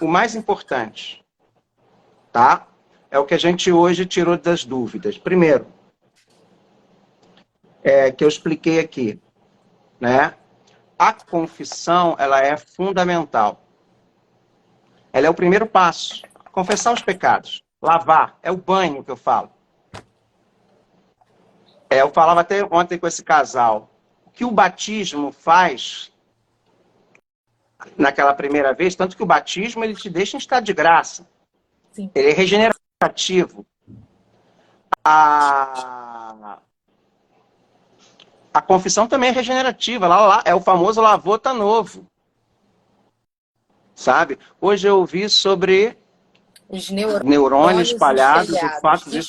o mais importante, tá? É o que a gente hoje tirou das dúvidas. Primeiro, que eu expliquei aqui, né? A confissão, ela é fundamental. Ela é o primeiro passo. Confessar os pecados. Lavar. É o banho que eu falo. Eu falava até ontem com esse casal. O que o batismo faz naquela primeira vez, tanto que o batismo ele te deixa em estado de graça. Sim. Ele é regenerativo. A confissão também é regenerativa. Lá é o famoso lavou, tá novo. Sabe? Hoje eu ouvi sobre os neurônios espalhados. O fato de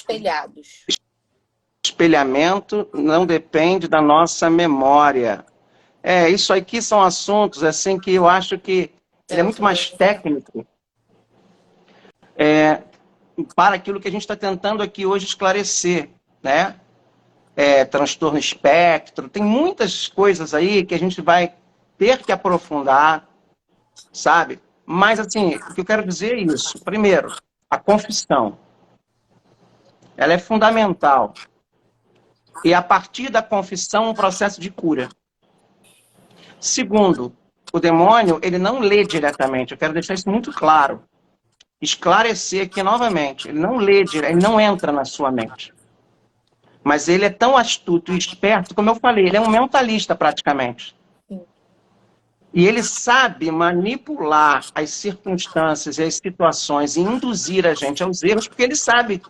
espelhamento não depende da nossa memória. Isso aqui são assuntos assim que eu acho que ele é muito mais técnico para aquilo que a gente está tentando aqui hoje esclarecer, né? Transtorno espectro, tem muitas coisas aí que a gente vai ter que aprofundar, sabe? Mas, assim, o que eu quero dizer é isso. Primeiro, a confissão. Ela é fundamental. E, a partir da confissão, um processo de cura. Segundo, o demônio, ele não lê diretamente. Eu quero deixar isso muito claro. Esclarecer aqui novamente. Ele não lê diretamente, ele não entra na sua mente. Mas ele é tão astuto e esperto, como eu falei, ele é um mentalista praticamente. E ele sabe manipular as circunstâncias e as situações e induzir a gente aos erros, porque ele sabe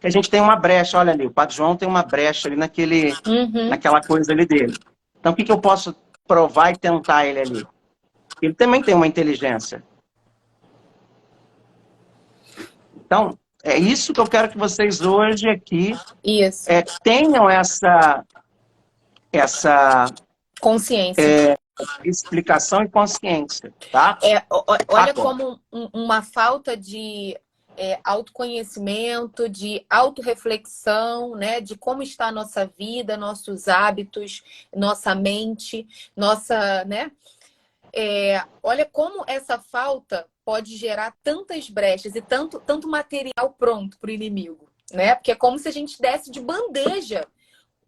que a gente tem uma brecha. Olha ali, o Padre João tem uma brecha ali naquela coisa ali dele. Então, o que eu posso provar e tentar ele ali? Ele também tem uma inteligência. Então, é isso que eu quero que vocês hoje aqui tenham essa consciência. Explicação e consciência, tá? Olha como uma falta de autoconhecimento, de autorreflexão, né? De como está a nossa vida, nossos hábitos, nossa mente, né? Olha como essa falta pode gerar tantas brechas e tanto material pronto para o inimigo, né? Porque é como se a gente desse de bandeja,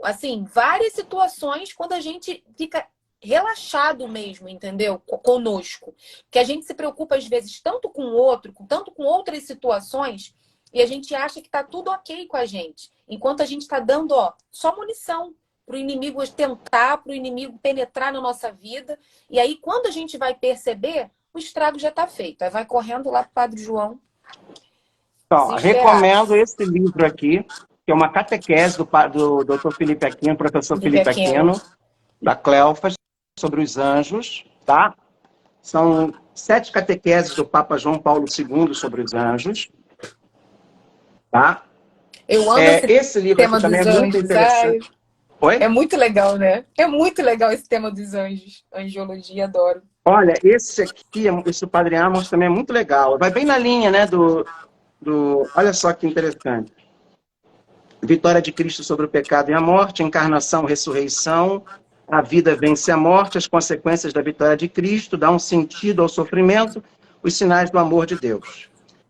assim, várias situações quando a gente fica relaxado mesmo, entendeu? Conosco. Porque a gente se preocupa, às vezes, tanto com o outro, tanto com outras situações, e a gente acha que tá tudo ok com a gente. Enquanto a gente está dando, ó, só munição para o inimigo tentar, para o inimigo penetrar na nossa vida. E aí, quando a gente vai perceber, o estrago já está feito. Aí vai correndo lá para o Padre João. Então, recomendo esse livro aqui, que é uma catequese do Dr. Felipe Aquino, professor Felipe Aquino, da Cleofas, sobre os anjos, tá? São 7 catequeses do Papa João Paulo II sobre os anjos, tá? Eu amo esse livro tema aqui também dos é muito anjos. interessante. Oi? É muito legal, né? É muito legal esse tema dos anjos. Angiologia, adoro. Olha, esse aqui, esse Padre Amos também é muito legal. Vai bem na linha, né, olha só que interessante. Vitória de Cristo sobre o pecado e a morte, encarnação, ressurreição, a vida vence a morte, as consequências da vitória de Cristo, dá um sentido ao sofrimento, os sinais do amor de Deus.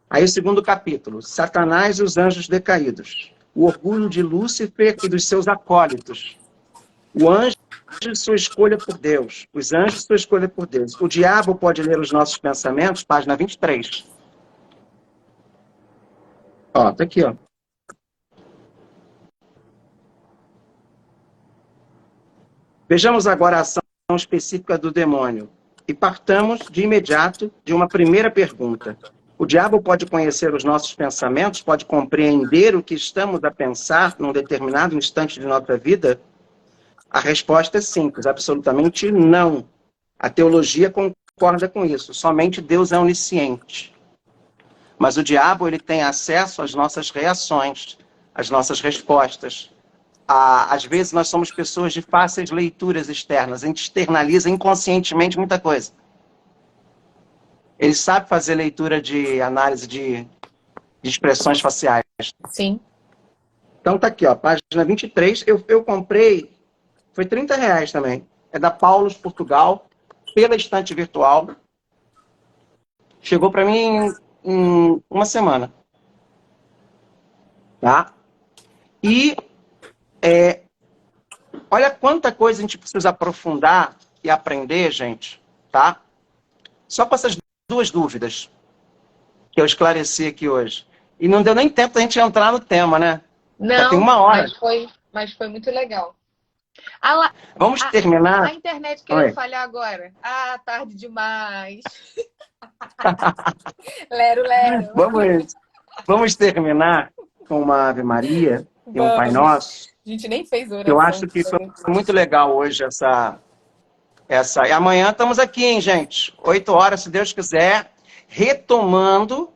Aí o segundo capítulo, Satanás e os anjos decaídos, o orgulho de Lúcifer e dos seus acólitos, o anjo e sua escolha por Deus, os anjos e sua escolha por Deus. O diabo pode ler os nossos pensamentos, página 23. Ó, tá aqui, ó. Vejamos agora a ação específica do demônio e partamos de imediato de uma primeira pergunta. O diabo pode conhecer os nossos pensamentos, pode compreender o que estamos a pensar num determinado instante de nossa vida? A resposta é simples, absolutamente não. A teologia concorda com isso, somente Deus é onisciente. Mas o diabo ele tem acesso às nossas reações, às nossas respostas. Às vezes nós somos pessoas de fáceis leituras externas, a gente externaliza inconscientemente muita coisa. Ele sabe fazer leitura de análise de expressões faciais. Sim. Então tá aqui, ó, página 23, eu comprei, foi R$30 também, é da Paulus, Portugal, pela estante virtual, chegou para mim em uma semana. Tá? E olha quanta coisa a gente precisa aprofundar e aprender, gente, tá? Só com essas 2 dúvidas que eu esclareci aqui hoje. E não deu nem tempo da gente entrar no tema, né? Não, já tem 1 hora. Mas foi muito legal. Vamos terminar. A internet querendo falhar agora. Tarde demais. Lero. Vamos terminar com uma Ave Maria e um Pai Nosso. A gente nem fez oração. Eu acho que foi muito legal hoje essa. E amanhã estamos aqui, hein, gente? 8 horas, se Deus quiser, retomando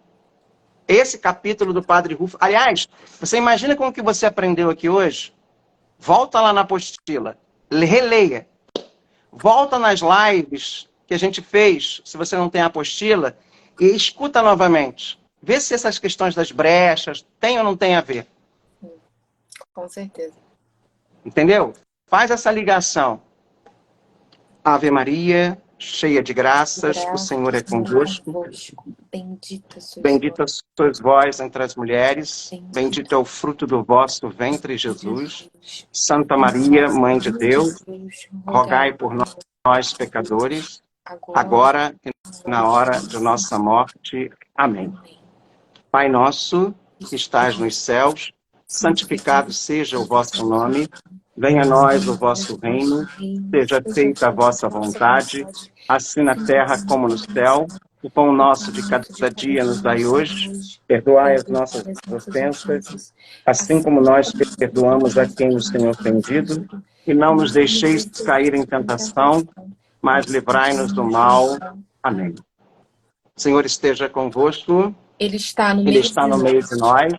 esse capítulo do Padre Rufo. Aliás, você imagina com o que você aprendeu aqui hoje? Volta lá na apostila, releia. Volta nas lives que a gente fez, se você não tem a apostila, e escuta novamente. Vê se essas questões das brechas tem ou não tem a ver. Com certeza. Entendeu? Faz essa ligação. Ave Maria, cheia de graças, o Senhor é convosco. Bendita sois vós entre as mulheres, bendito é o fruto do vosso ventre, Jesus. Santa Maria, Mãe de Deus, rogai por nós, pecadores, agora e na hora de nossa morte. Amém. Pai nosso, que estás nos céus, santificado seja o vosso nome. Venha a nós o vosso reino, seja feita a vossa vontade, assim na terra como no céu. O pão nosso de cada dia nos dai hoje, perdoai as nossas ofensas, assim como nós perdoamos a quem nos tem ofendido, e não nos deixeis cair em tentação, mas livrai-nos do mal. Amém. O Senhor esteja convosco. Ele está no meio de nós.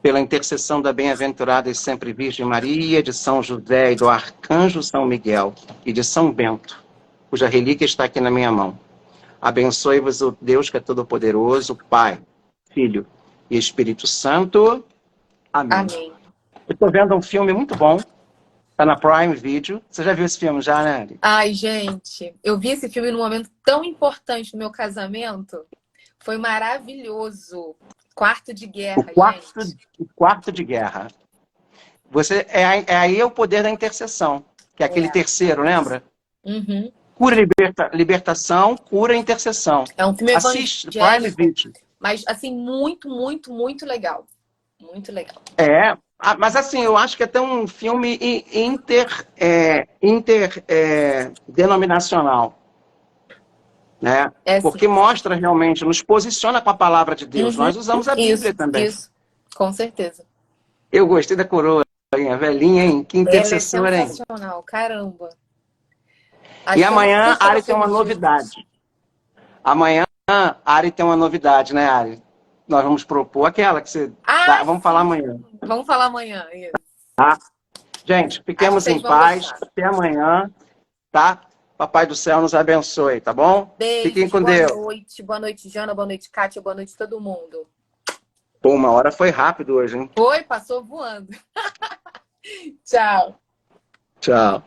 Pela intercessão da bem-aventurada e sempre Virgem Maria, de São José e do Arcanjo São Miguel e de São Bento, cuja relíquia está aqui na minha mão. Abençoe-vos o Deus que é todo-poderoso, Pai, Filho e Espírito Santo. Amém. Amém. Eu estou vendo um filme muito bom, está na Prime Video. Você já viu esse filme já, né, Ari? Ai, gente, eu vi esse filme num momento tão importante no meu casamento. Foi maravilhoso. Quarto de Guerra, O Quarto de Guerra. Aí é o poder da intercessão. que é aquele terceiro, lembra? Uhum. Cura e libertação, cura e intercessão. É um filme Assiste, Prime evangélico, Video. mas assim, muito, muito, muito legal. Muito legal. Mas assim, eu acho que é até um filme interdenominacional, né? É sim. Porque mostra realmente, nos posiciona com a palavra de Deus. Nós usamos a Bíblia também. Isso, com certeza. Eu gostei da coroa, a velhinha, hein? Que Ela é intercessora, hein? sensacional, caramba. E Acho que eu não amanhã, assisti a ela Ari tem uma todos os dias. novidade. Amanhã, a Ari tem uma novidade, né, Ari? Nós vamos propor aquela que você... Vamos falar Sim! amanhã. Vamos falar amanhã, isso. Tá? Gente, Acho que fiquemos vocês em vão paz. gostar. Até amanhã, tá? Papai do céu nos abençoe, tá bom? Fiquem Beijos, com boa Deus. noite. Boa noite, Jana. Boa noite, Kátia. Boa noite, todo mundo. Pô, uma hora foi rápido hoje, hein? Foi, passou voando. Tchau. Tchau.